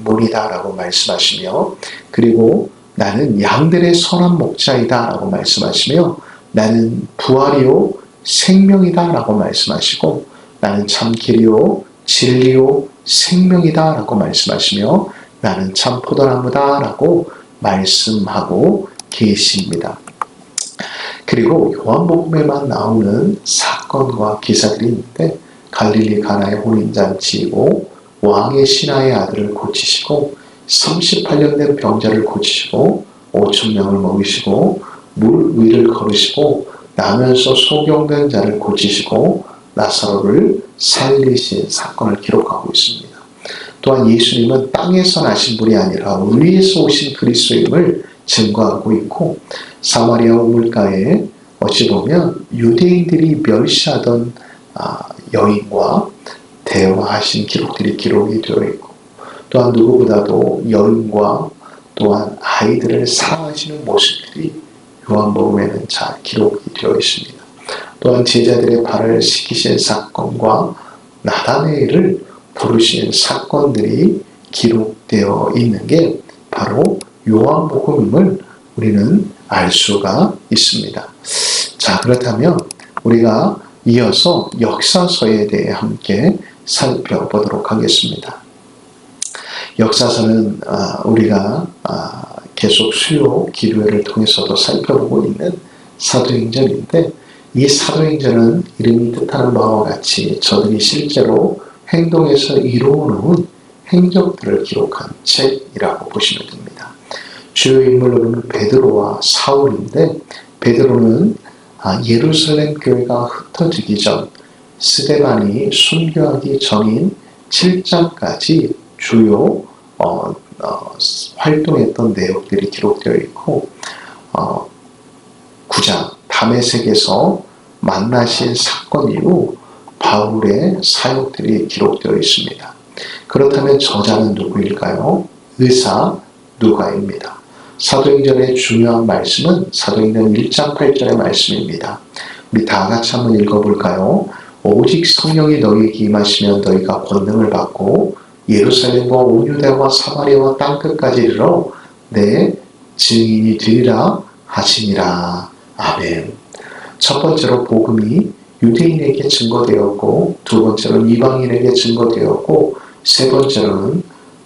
[SPEAKER 1] 문이다 라고 말씀하시며 그리고 나는 양들의 선한 목자이다 라고 말씀하시며 나는 부활이요 생명이다 라고 말씀하시고 나는 참 길이요 진리요 생명이다 라고 말씀하시며 나는 참 포도나무다 라고 말씀하고 계십니다. 그리고 요한복음에만 나오는 사건과 기사들이 있는데 갈릴리 가나의 혼인잔치이고 왕의 신하의 아들을 고치시고 38년 된 병자를 고치시고 5,000명을 먹이시고 물 위를 걸으시고 나면서 소경된 자를 고치시고 나사로를 살리신 사건을 기록하고 있습니다. 또한 예수님은 땅에서 나신 분이 아니라 위에서 오신 그리스도임을 증거하고 있고 사마리아 우물가에 어찌 보면 유대인들이 멸시하던 여인과 대화하신 기록들이 기록이 되어 있고 또한 누구보다도 여인과 또한 아이들을 사랑하시는 모습들이 요한복음에는 잘 기록이 되어 있습니다. 또한 제자들의 발을 씻기신 사건과 나다네엘을 부르신 사건들이 기록되어 있는 게 바로 요한복음임을 우리는 알 수가 있습니다. 자, 그렇다면 우리가 이어서 역사서에 대해 함께 살펴보도록 하겠습니다. 역사서는 우리가 계속 수요 기도회를 통해서도 살펴보고 있는 사도행전인데 이 사도행전은 이름이 뜻하는 바와 같이 저들이 실제로 행동에서 이루어놓은 행적들을 기록한 책이라고 보시면 됩니다. 주요 인물로는 베드로와 사울인데 베드로는 예루살렘 교회가 흩어지기 전 스데반이 순교하기 전인 7장까지 주요 활동했던 내용들이 기록되어 있고 9장 다메섹에서 만나신 사건 이후 바울의 사역들이 기록되어 있습니다. 그렇다면 저자는 누구일까요? 의사 누가입니다. 사도행전의 중요한 말씀은 사도행전 1장 8절의 말씀입니다. 우리 다 같이 한번 읽어볼까요? 오직 성령이 너희에게 임하시면 너희가 권능을 받고 예루살렘과 온 유대와 사마리아와 땅끝까지 이르러 내 증인이 되리라 하시니라. 아멘. 첫 번째로 복음이 유대인에게 증거되었고, 두 번째로는 이방인에게 증거되었고, 세 번째로는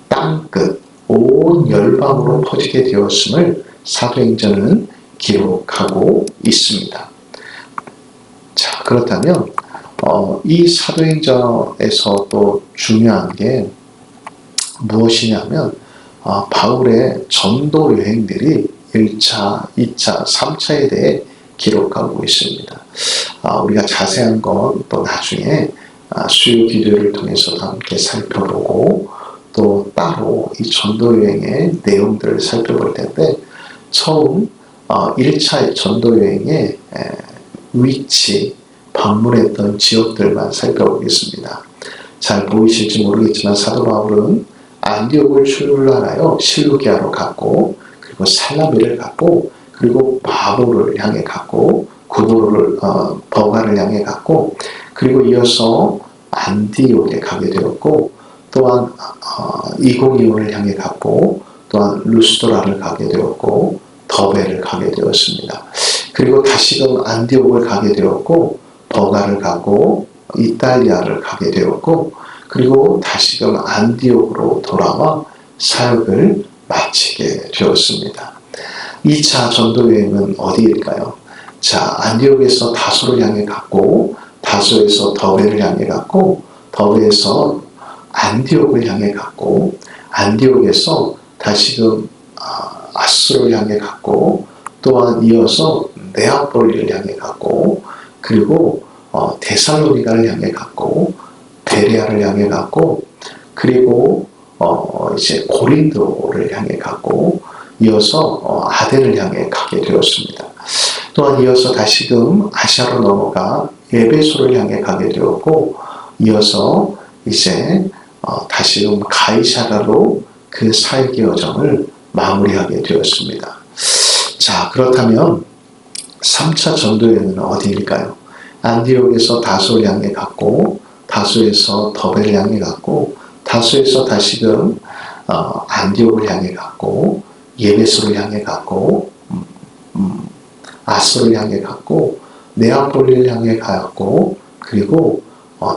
[SPEAKER 1] 땅끝 온 열방으로 퍼지게 되었음을 사도행전은 기록하고 있습니다. 자, 그렇다면 이 사도행전에서 또 중요한 게 무엇이냐면 바울의 전도 여행들이 1차, 2차, 3차에 대해 기록하고 있습니다. 우리가 자세한 건 또 나중에 수요 기도를 통해서도 함께 살펴보고 또 따로 이 전도 여행의 내용들을 살펴볼 텐데, 처음 1차 전도 여행의 위치, 방문했던 지역들만 살펴보겠습니다. 잘 보이실지 모르겠지만 사도 바울은 안디옥을 출발하여 실루기아로 갔고, 그리고 살라미를 갔고, 그리고 바보를 향해 갔고, 버가를 향해 갔고, 그리고 이어서 안디옥에 가게 되었고, 또한 이고니온을 향해 갔고, 또한 루스드라를 가게 되었고, 더베를 가게 되었습니다. 그리고 다시금 안디옥을 가게 되었고, 버가를 가고 이탈리아를 가게 되었고, 그리고 다시금 안디옥으로 돌아와 사역을 마치게 되었습니다. 2차 전도 여행은 어디일까요? 자, 안디옥에서 다소를 향해 갔고, 다소에서 더베를 향해 갔고, 더베에서 안디옥을 향해 갔고, 안디옥에서 다시금 아스를 향해 갔고, 또한 이어서 네아폴리를 향해 갔고, 그리고 데살로니가를 향해 갔고, 베레아를 향해 갔고, 그리고 이제 고린도를 향해 갔고, 이어서 아덴을 향해 가게 되었습니다. 또한 이어서 다시금 아시아로 넘어가 에베소를 향해 가게 되었고, 이어서 이제 다시금 가이사라로 그 사역의 여정을 마무리하게 되었습니다. 자, 그렇다면 3차 전도여행은 어디일까요? 안디옥에서 다소를 향해 갔고, 다소에서 더베를 향해 갔고, 다소에서 다시금 안디옥을 향해 갔고, 예베소를 향해 갔고, 아스를 향해 갔고, 네아폴리를 향해 갔고, 그리고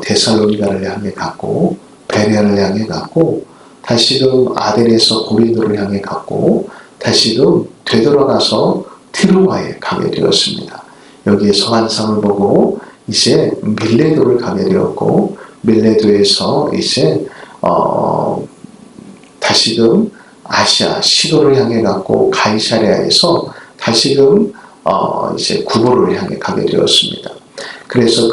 [SPEAKER 1] 데살로니가를 향해 갔고, 베레아를 향해 갔고, 다시금 아덴에서 고린도를 향해 갔고, 다시금 되돌아가서 트로아에 가게 되었습니다. 여기에서 환상을 보고 이제 밀레도를 가게 되었고, 밀레도에서 이제 다시금 아시아 시도를 향해 갔고, 가이사랴에서 다시금 이제 구브로를 향해 가게 되었습니다. 그래서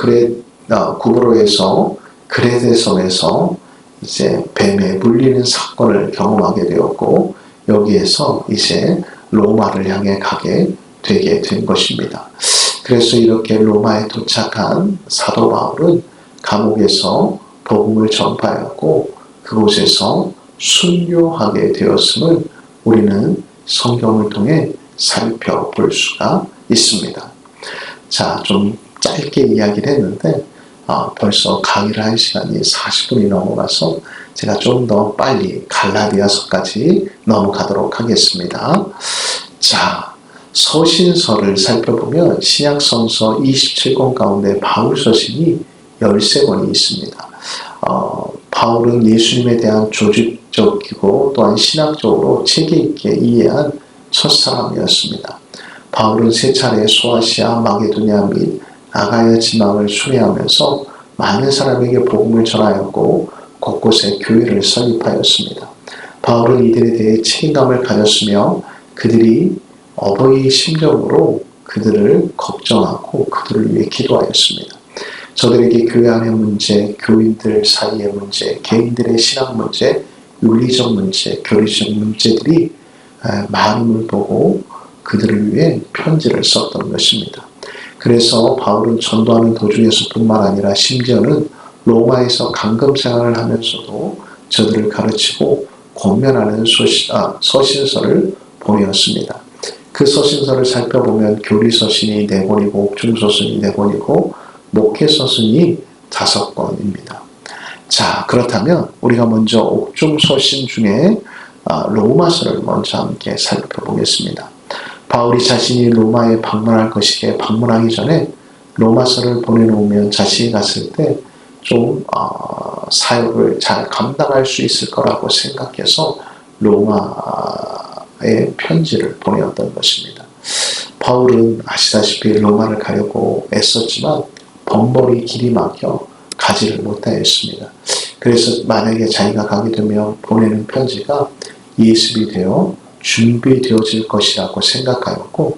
[SPEAKER 1] 구브로에서 그레데 섬에서 이제 뱀에 물리는 사건을 경험하게 되었고, 여기에서 이제 로마를 향해 가게 되게 된 것입니다. 그래서 이렇게 로마에 도착한 사도 바울은 감옥에서 복음을 전파하였고, 그곳에서 순교하게 되었음을 우리는 성경을 통해 살펴볼 수가 있습니다. 자, 좀 짧게 이야기를 했는데 벌써 강의를 할 시간이 40분이 넘어가서 제가 좀 더 빨리 갈라디아서까지 넘어가도록 하겠습니다. 자, 서신서를 살펴보면 신약성서 27권 가운데 바울 서신이 13권이 있습니다. 바울은 예수님에 대한 조직적이고 또한 신학적으로 체계 있게 이해한 첫사람이었습니다. 바울은 세 차례 소아시아, 마게도냐 및 아가야 지방을 순회하면서 많은 사람에게 복음을 전하였고 곳곳에 교회를 설립하였습니다. 바울은 이들에 대해 책임감을 가졌으며 그들이 어버이 심정으로 그들을 걱정하고 그들을 위해 기도하였습니다. 저들에게 교회 안의 문제, 교인들 사이의 문제, 개인들의 신앙 문제, 윤리적 문제, 교리적 문제들이 많음을 보고 그들을 위해 편지를 썼던 것입니다. 그래서 바울은 전도하는 도중에서뿐만 아니라 심지어는 로마에서 감금 생활을 하면서도 저들을 가르치고 권면하는 서신서를 보내었습니다. 그 서신서를 살펴보면 교리서신이 4권이고 옥중서신이 4권이고 목회서신이 5권입니다. 자, 그렇다면 우리가 먼저 옥중서신 중에 로마서를 먼저 함께 살펴보겠습니다. 바울이 자신이 로마에 방문할 것이기에 방문하기 전에 로마서를 보내놓으면 자신이 갔을 때 좀 사역을 잘 감당할 수 있을 거라고 생각해서 로마에 편지를 보내었던 것입니다. 바울은 아시다시피 로마를 가려고 애썼지만 번번이 길이 막혀 가지를 못하였습니다. 그래서 만약에 자기가 가게 되면 보내는 편지가 예습이 되어 준비되어질 것이라고 생각하였고,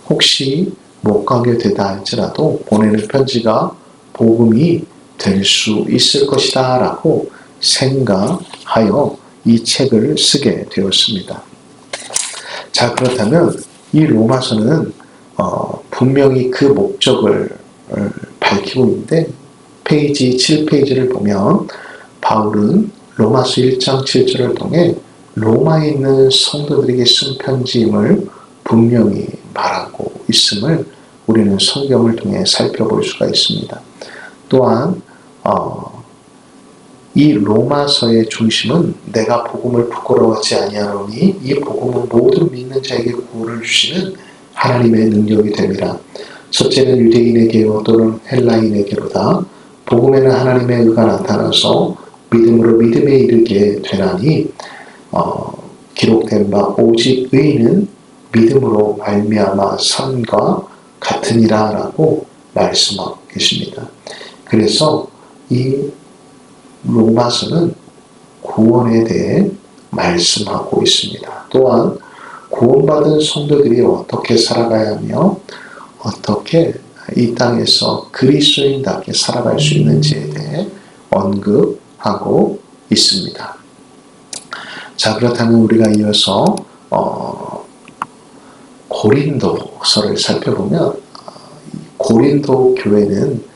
[SPEAKER 1] 혹시 못 가게 되다 할지라도 보내는 편지가 복음이 될 수 있을 것이다 라고 생각하여 이 책을 쓰게 되었습니다. 자, 그렇다면 이 로마서는 분명히 그 목적을 밝히고 있는데, 페이지 7페이지를 보면 바울은 로마서 1장 7절을 통해 로마에 있는 성도들에게 쓴 편지임을 분명히 말하고 있음을 우리는 성경을 통해 살펴볼 수가 있습니다. 또한 이 로마서의 중심은 내가 복음을 부끄러워하지 아니하노니 이 복음은 모든 믿는 자에게 구원을 주시는 하나님의 능력이 됨이라. 첫째는 유대인에게요 또는 헬라인에게로다. 복음에는 하나님의 의가 나타나서 믿음으로 믿음에 이르게 되나니 기록된 바 오직 의인은 믿음으로 말미암아 산과 같으니라 라고 말씀하고 계십니다. 그래서 이 로마서는 구원에 대해 말씀하고 있습니다. 또한 구원받은 성도들이 어떻게 살아가야 하며 어떻게 이 땅에서 그리스도인답게 살아갈 수 있는지에 대해 언급하고 있습니다. 자, 그렇다면 우리가 이어서 고린도서를 살펴보면 고린도 교회는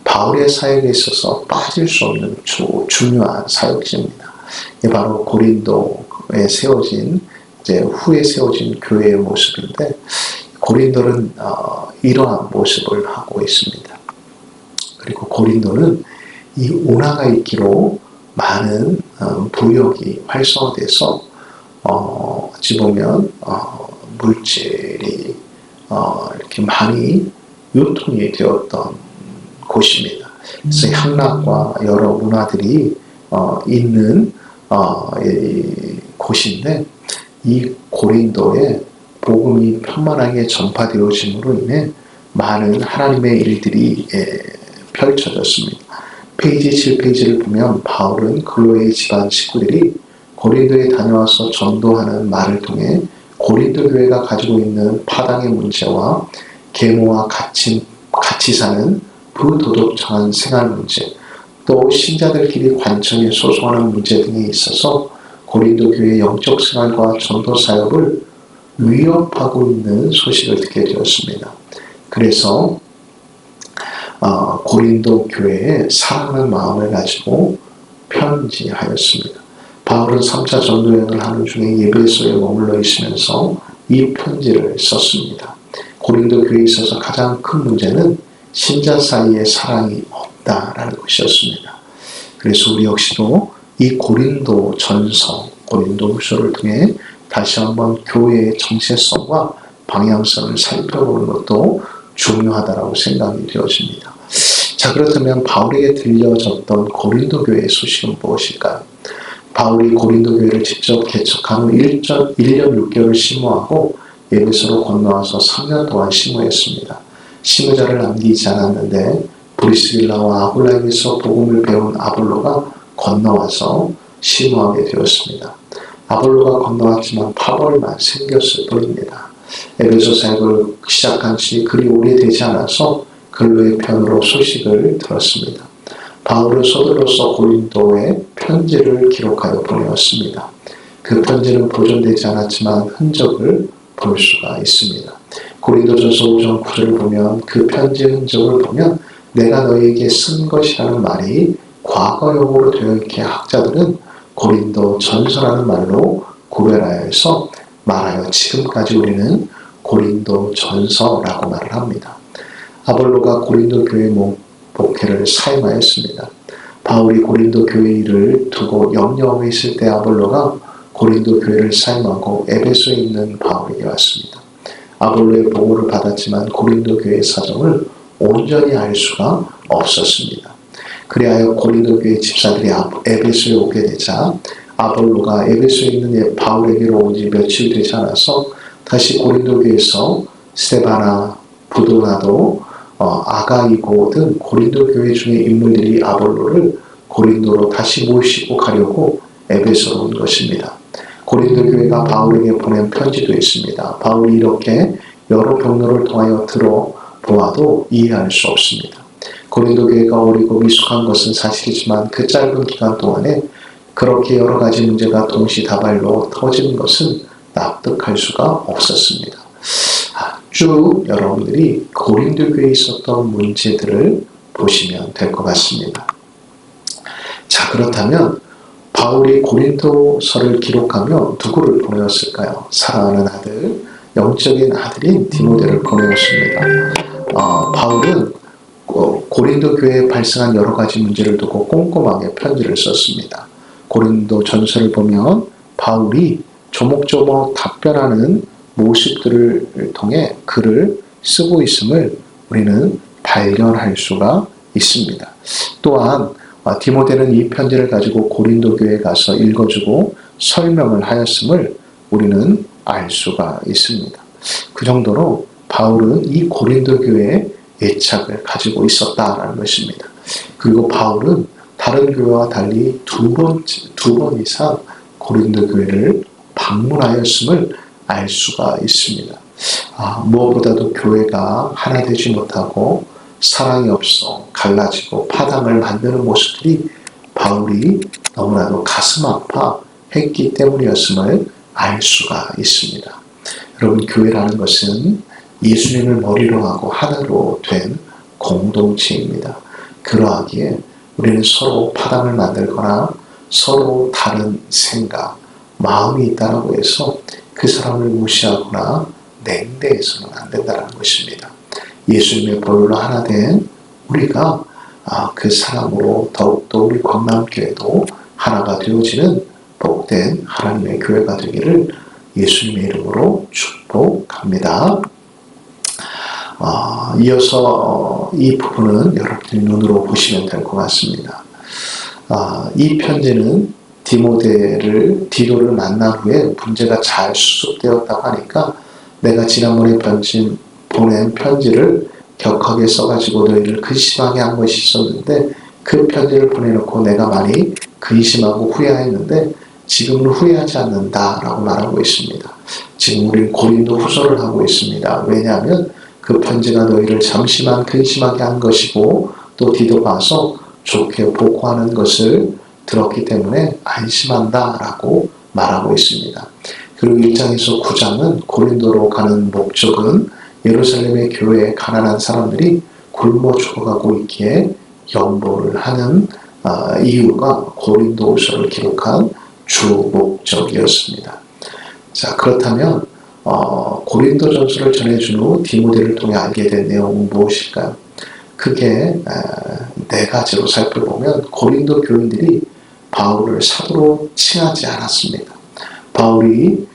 [SPEAKER 1] 바울의 사역에 있어서 빠질 수 없는 중요한 사역지입니다. 바로 고린도에 세워진 후에 세워진 교회의 모습인데, 고린도는 이러한 모습을 하고 있습니다. 그리고 고린도는 이 운하가 있기로 많은 부역이 활성화돼서 어찌 보면 물질이 이렇게 많이 유통이 되었던 곳입니다. 그래서 향락과 여러 문화들이 있는 곳인데, 이 고린도에 복음이 편만하게 전파되어짐으로 인해 많은 하나님의 일들이 펼쳐졌습니다. 페이지 7페이지를 보면 바울은 클로에 집안 식구들이 고린도에 다녀와서 전도하는 말을 통해 고린도 교회가 가지고 있는 파당의 문제와 계모와 같이 사는 부도덕한 생활 문제, 또 신자들끼리 관청에 소송하는 문제 등에 있어서 고린도 교회의 영적 생활과 전도 사역을 위협하고 있는 소식을 듣게 되었습니다. 그래서 고린도 교회에 사랑하는 마음을 가지고 편지하였습니다. 바울은 3차 전도여행을 하는 중에 예배소에 머물러 있으면서 이 편지를 썼습니다. 고린도 교회에 있어서 가장 큰 문제는 신자 사이에 사랑이 없다라는 것이었습니다. 그래서 우리 역시도 이 고린도 전서, 고린도 후서를 통해 다시 한번 교회의 정체성과 방향성을 살펴보는 것도 중요하다고 생각이 되어집니다. 자, 그렇다면 바울에게 들려졌던 고린도 교회의 소식은 무엇일까요? 바울이 고린도 교회를 직접 개척한 후 1년 6개월 심호하고 에베소로 건너와서 3년 동안 심호했습니다. 심호자를 남기지 않았는데 브리스길라와 아굴라에게서 복음을 배운 아볼로가 건너와서 심호하게 되었습니다. 아볼로가 건너왔지만 파벌만 생겼을 뿐입니다. 에베소 사역을 시작한 지 그리 오래되지 않아서 근로의 편으로 소식을 들었습니다. 바울은 서둘러서 고린도에 편지를 기록하여 보내었습니다. 그 편지는 보존되지 않았지만 흔적을 볼 수가 있습니다. 고린도전서 5장 9절을 보면 그 편지 흔적을 보면 내가 너희에게 쓴 것이라는 말이 과거형으로 되어 있기에 학자들은 고린도 전서라는 말로 구별하여서 말하여 지금까지 우리는 고린도 전서라고 말을 합니다. 아볼로가 고린도 교회 목회를 사임하였습니다. 바울이 고린도 교회 일을 두고 염려하고 있을 때 아볼로가 고린도 교회를 사임하고 에베소에 있는 바울에게 왔습니다. 아볼로의 보고를 받았지만 고린도 교회의 사정을 온전히 알 수가 없었습니다. 그리하여 고린도 교회 집사들이 에베소에 오게 되자 아볼로가 에베소에 있는 바울에게로 온 지 며칠 되지 않아서 다시 고린도 교회에서 스데바나, 부도나도, 아가이고 등 고린도 교회 중의 인물들이 아볼로를 고린도로 다시 모시고 가려고 에베소로 온 것입니다. 고린도 교회가 바울에게 보낸 편지도 있습니다. 바울이 이렇게 여러 경로를 통하여 들어보아도 이해할 수 없습니다. 고린도 교회가 어리고 미숙한 것은 사실이지만 그 짧은 기간 동안에 그렇게 여러 가지 문제가 동시다발로 터지는 것은 납득할 수가 없었습니다. 쭉 여러분들이 고린도 교회에 있었던 문제들을 보시면 될 것 같습니다. 자, 그렇다면 바울이 고린도서를 기록하며 누구를 보내었을까요? 사랑하는 아들, 영적인 아들인 디모데를 보내었습니다. 바울은 고린도 교회에 발생한 여러 가지 문제를 두고 꼼꼼하게 편지를 썼습니다. 고린도 전서를 보면 바울이 조목조목 답변하는 모습들을 통해 글을 쓰고 있음을 우리는 발견할 수가 있습니다. 또한 디모데는 이 편지를 가지고 고린도 교회에 가서 읽어주고 설명을 하였음을 우리는 알 수가 있습니다. 그 정도로 바울은 이 고린도 교회에 애착을 가지고 있었다라는 것입니다. 그리고 바울은 다른 교회와 달리 두 번 이상 고린도 교회를 방문하였음을 알 수가 있습니다. 무엇보다도 교회가 하나 되지 못하고 사랑이 없어 갈라지고 파당을 만드는 모습들이 바울이 너무나도 가슴 아파했기 때문이었음을 알 수가 있습니다. 여러분, 교회라는 것은 예수님을 머리로 하고 하나로 된 공동체입니다. 그러하기에 우리는 서로 파당을 만들거나 서로 다른 생각, 마음이 있다고 해서 그 사람을 무시하거나 냉대해서는 안 된다는 것입니다. 예수님의 보혈로 하나 된 우리가 그 사람으로 더욱더 우리 광남교회도 하나가 되어지는 복된 하나님의 교회가 되기를 예수님의 이름으로 축복합니다. 이어서 이 부분은 여러분들이 눈으로 보시면 될 것 같습니다. 이 편지는 디도를 만난 후에 문제가 잘 수습되었다고 하니까 내가 지난번에 보낸 편지를 격하게 써가지고 너희를 근심하게 한 것이 있었는데 그 편지를 보내놓고 내가 많이 근심하고 후회했는데 지금은 후회하지 않는다라고 말하고 있습니다. 지금 우리는 고린도 후서를 하고 있습니다. 왜냐하면 그 편지가 너희를 잠시만 근심하게 한 것이고 또 디도가 와서 좋게 복구하는 것을 들었기 때문에 안심한다라고 말하고 있습니다. 그리고 1장에서 9장은 고린도로 가는 목적은 예루살렘의 교회에 가난한 사람들이 굶어 죽어가고 있기에 연보를 하는 이유가 고린도후서를 기록한 주 목적이었습니다. 자, 그렇다면 고린도전서를 전해준 후 디모데를 통해 알게 된 내용은 무엇일까요? 그게 네 가지로 살펴보면 고린도 교인들이 바울을 사도로 칭하지 않았습니다. 바울의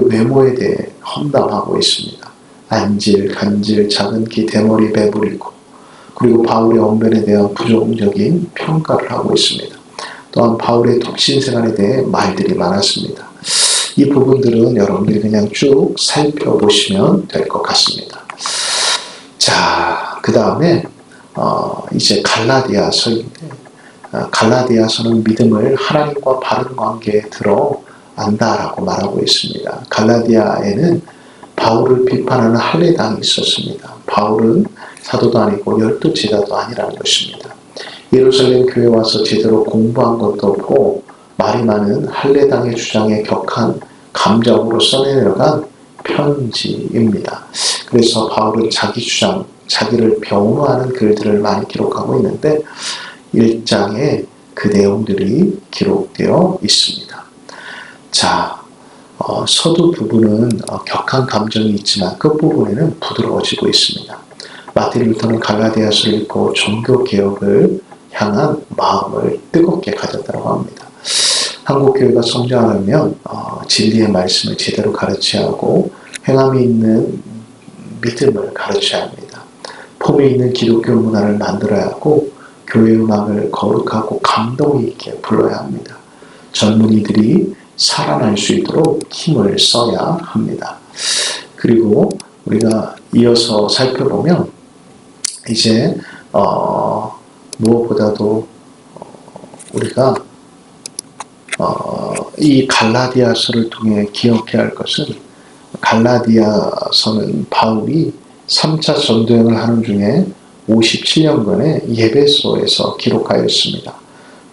[SPEAKER 1] 외모에 대해 험담하고 있습니다. 안질, 간질, 작은 키, 대머리, 배부리고, 그리고 바울의 언변에 대한 부정적인 평가를 하고 있습니다. 또한 바울의 독신 생활에 대해 말들이 많았습니다. 이 부분들은 여러분들이 그냥 쭉 살펴보시면 될 것 같습니다. 자, 그 다음에 이제 갈라디아서인데, 갈라디아서는 믿음을 하나님과 바른 관계에 들어 안다라고 말하고 있습니다. 갈라디아에는 바울을 비판하는 할례당이 있었습니다. 바울은 사도도 아니고 12제자도 아니라는 것입니다. 예루살렘 교회에 와서 제대로 공부한 것도 없고 말이 많은 할례당의 주장에 격한 감정으로 써내려간 편지입니다. 그래서 바울은 자기 주장, 자기를 변호하는 글들을 많이 기록하고 있는데 1장에 그 내용들이 기록되어 있습니다. 자, 서두 부분은 격한 감정이 있지만 끝부분에는 부드러워지고 있습니다. 마틴 루터는 갈라디아서를 읽고 종교개혁을 향한 마음을 뜨겁게 가졌다고 합니다. 한국교회가 성장하려면 진리의 말씀을 제대로 가르쳐야 하고 행함이 있는 믿음을 가르쳐야 합니다. 폼이 있는 기독교 문화를 만들어야 하고 교회 음악을 거룩하고 감동 있게 불러야 합니다. 젊은이들이 살아날 수 있도록 힘을 써야 합니다. 그리고 우리가 이어서 살펴보면 이제 무엇보다도 우리가 이 갈라디아서를 통해 기억해야 할 것은 갈라디아서는 바울이 3차 전도여행을 하는 중에 57년간의 예배소에서 기록하였습니다.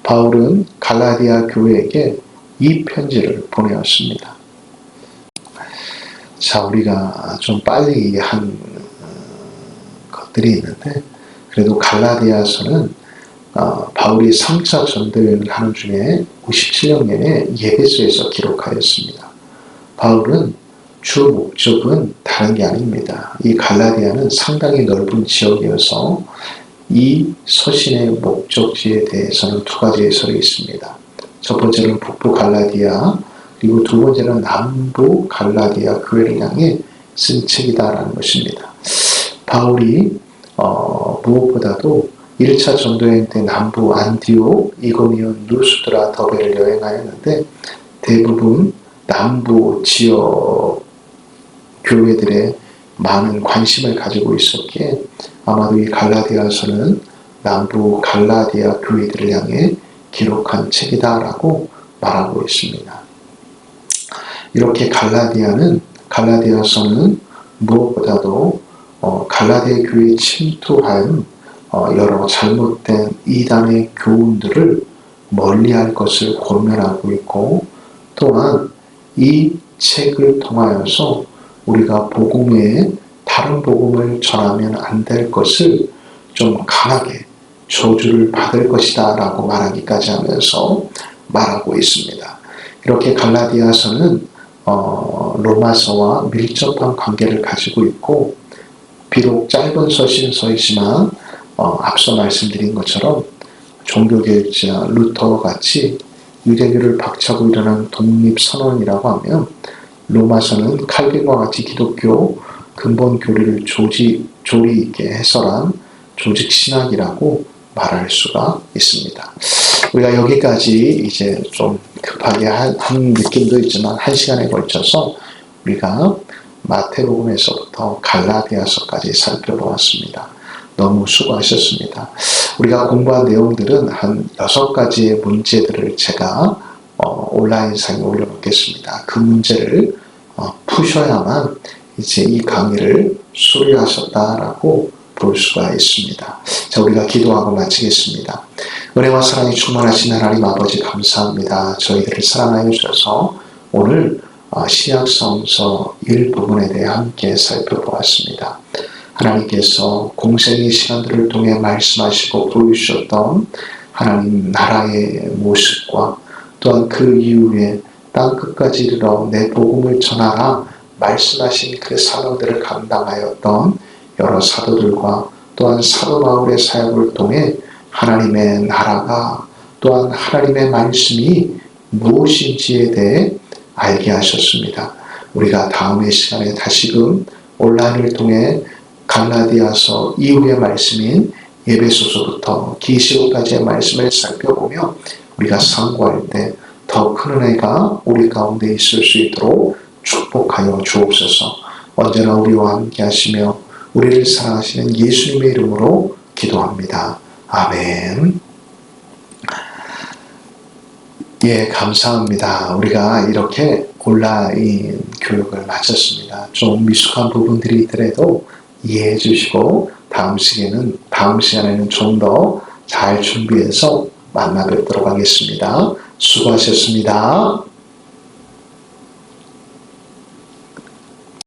[SPEAKER 1] 바울은 갈라디아 교회에게 이 편지를 보내었습니다. 자, 우리가 좀 빨리 한 것들이 있는데 그래도 갈라디아서는 바울이 3차 전도여행을 하는 중에 57년간의 예배소에서 기록하였습니다. 바울은 주 목적은 다른 게 아닙니다. 이 갈라디아는 상당히 넓은 지역이어서 이 서신의 목적지에 대해서는 두 가지의 설이 있습니다. 첫 번째는 북부 갈라디아, 그리고 두 번째는 남부 갈라디아 교회를 향해 쓴 책이다라는 것입니다. 바울이 무엇보다도 1차 전도여행 때 남부 안디옥, 이고니온, 루스드라, 더베를 여행하였는데 대부분 남부 지역 교회들의 많은 관심을 가지고 있었기에 아마도 이 갈라디아서는 남부 갈라디아 교회들을 향해 기록한 책이다라고 말하고 있습니다. 이렇게 갈라디아서는 무엇보다도 갈라디아 교회에 침투한 여러 잘못된 이단의 교훈들을 멀리할 것을 권면하고 있고 또한 이 책을 통하여서 우리가 복음 외에 다른 복음을 전하면 안 될 것을 좀 강하게 저주를 받을 것이다 라고 말하기까지 하면서 말하고 있습니다. 이렇게 갈라디아서는 로마서와 밀접한 관계를 가지고 있고 비록 짧은 서신서이지만 앞서 말씀드린 것처럼 종교개혁자 루터와 같이 유대교를 박차고 일어난 독립선언이라고 하면 로마서는 칼빈과 같이 기독교 근본 교리를 조리 있게 해설한 조직신학이라고 말할 수가 있습니다. 우리가 여기까지 이제 좀 급하게 한 느낌도 있지만 1시간에 걸쳐서 우리가 마태복음에서부터 갈라디아서까지 살펴보았습니다. 너무 수고하셨습니다. 우리가 공부한 내용들은 한 6가지의 문제들을 제가 온라인상에 올려놓겠습니다. 그 문제를 푸셔야만 이제 이 강의를 수료하셨다라고 볼 수가 있습니다. 자, 우리가 기도하고 마치겠습니다. 은혜와 사랑이 충만하신 하나님 아버지 감사합니다. 저희들을 사랑하여 주셔서 오늘 신약성서 일부분에 대해 함께 살펴보았습니다. 하나님께서 공생의 시간들을 통해 말씀하시고 보여주셨던 하나님 나라의 모습과 또한 그 이후에 땅끝까지 이르러 내 복음을 전하라 말씀하신 그 사명들을 감당하였던 여러 사도들과 또한 사도 바울의 사역을 통해 하나님의 나라가 또한 하나님의 말씀이 무엇인지에 대해 알게 하셨습니다. 우리가 다음의 시간에 다시금 온라인을 통해 갈라디아서 이후의 말씀인 에베소서부터 계시록까지의 말씀을 살펴보며 우리가 상고할 때 더 큰 은혜가 우리 가운데 있을 수 있도록 축복하여 주옵소서. 언제나 우리와 함께 하시며 우리를 사랑하시는 예수님의 이름으로 기도합니다. 아멘. 예, 감사합니다. 우리가 이렇게 온라인 교육을 마쳤습니다. 좀 미숙한 부분들이 있더라도 이해해 주시고 다음 시간에는 좀 더 잘 준비해서 만나 뵙도록 하겠습니다. 수고하셨습니다.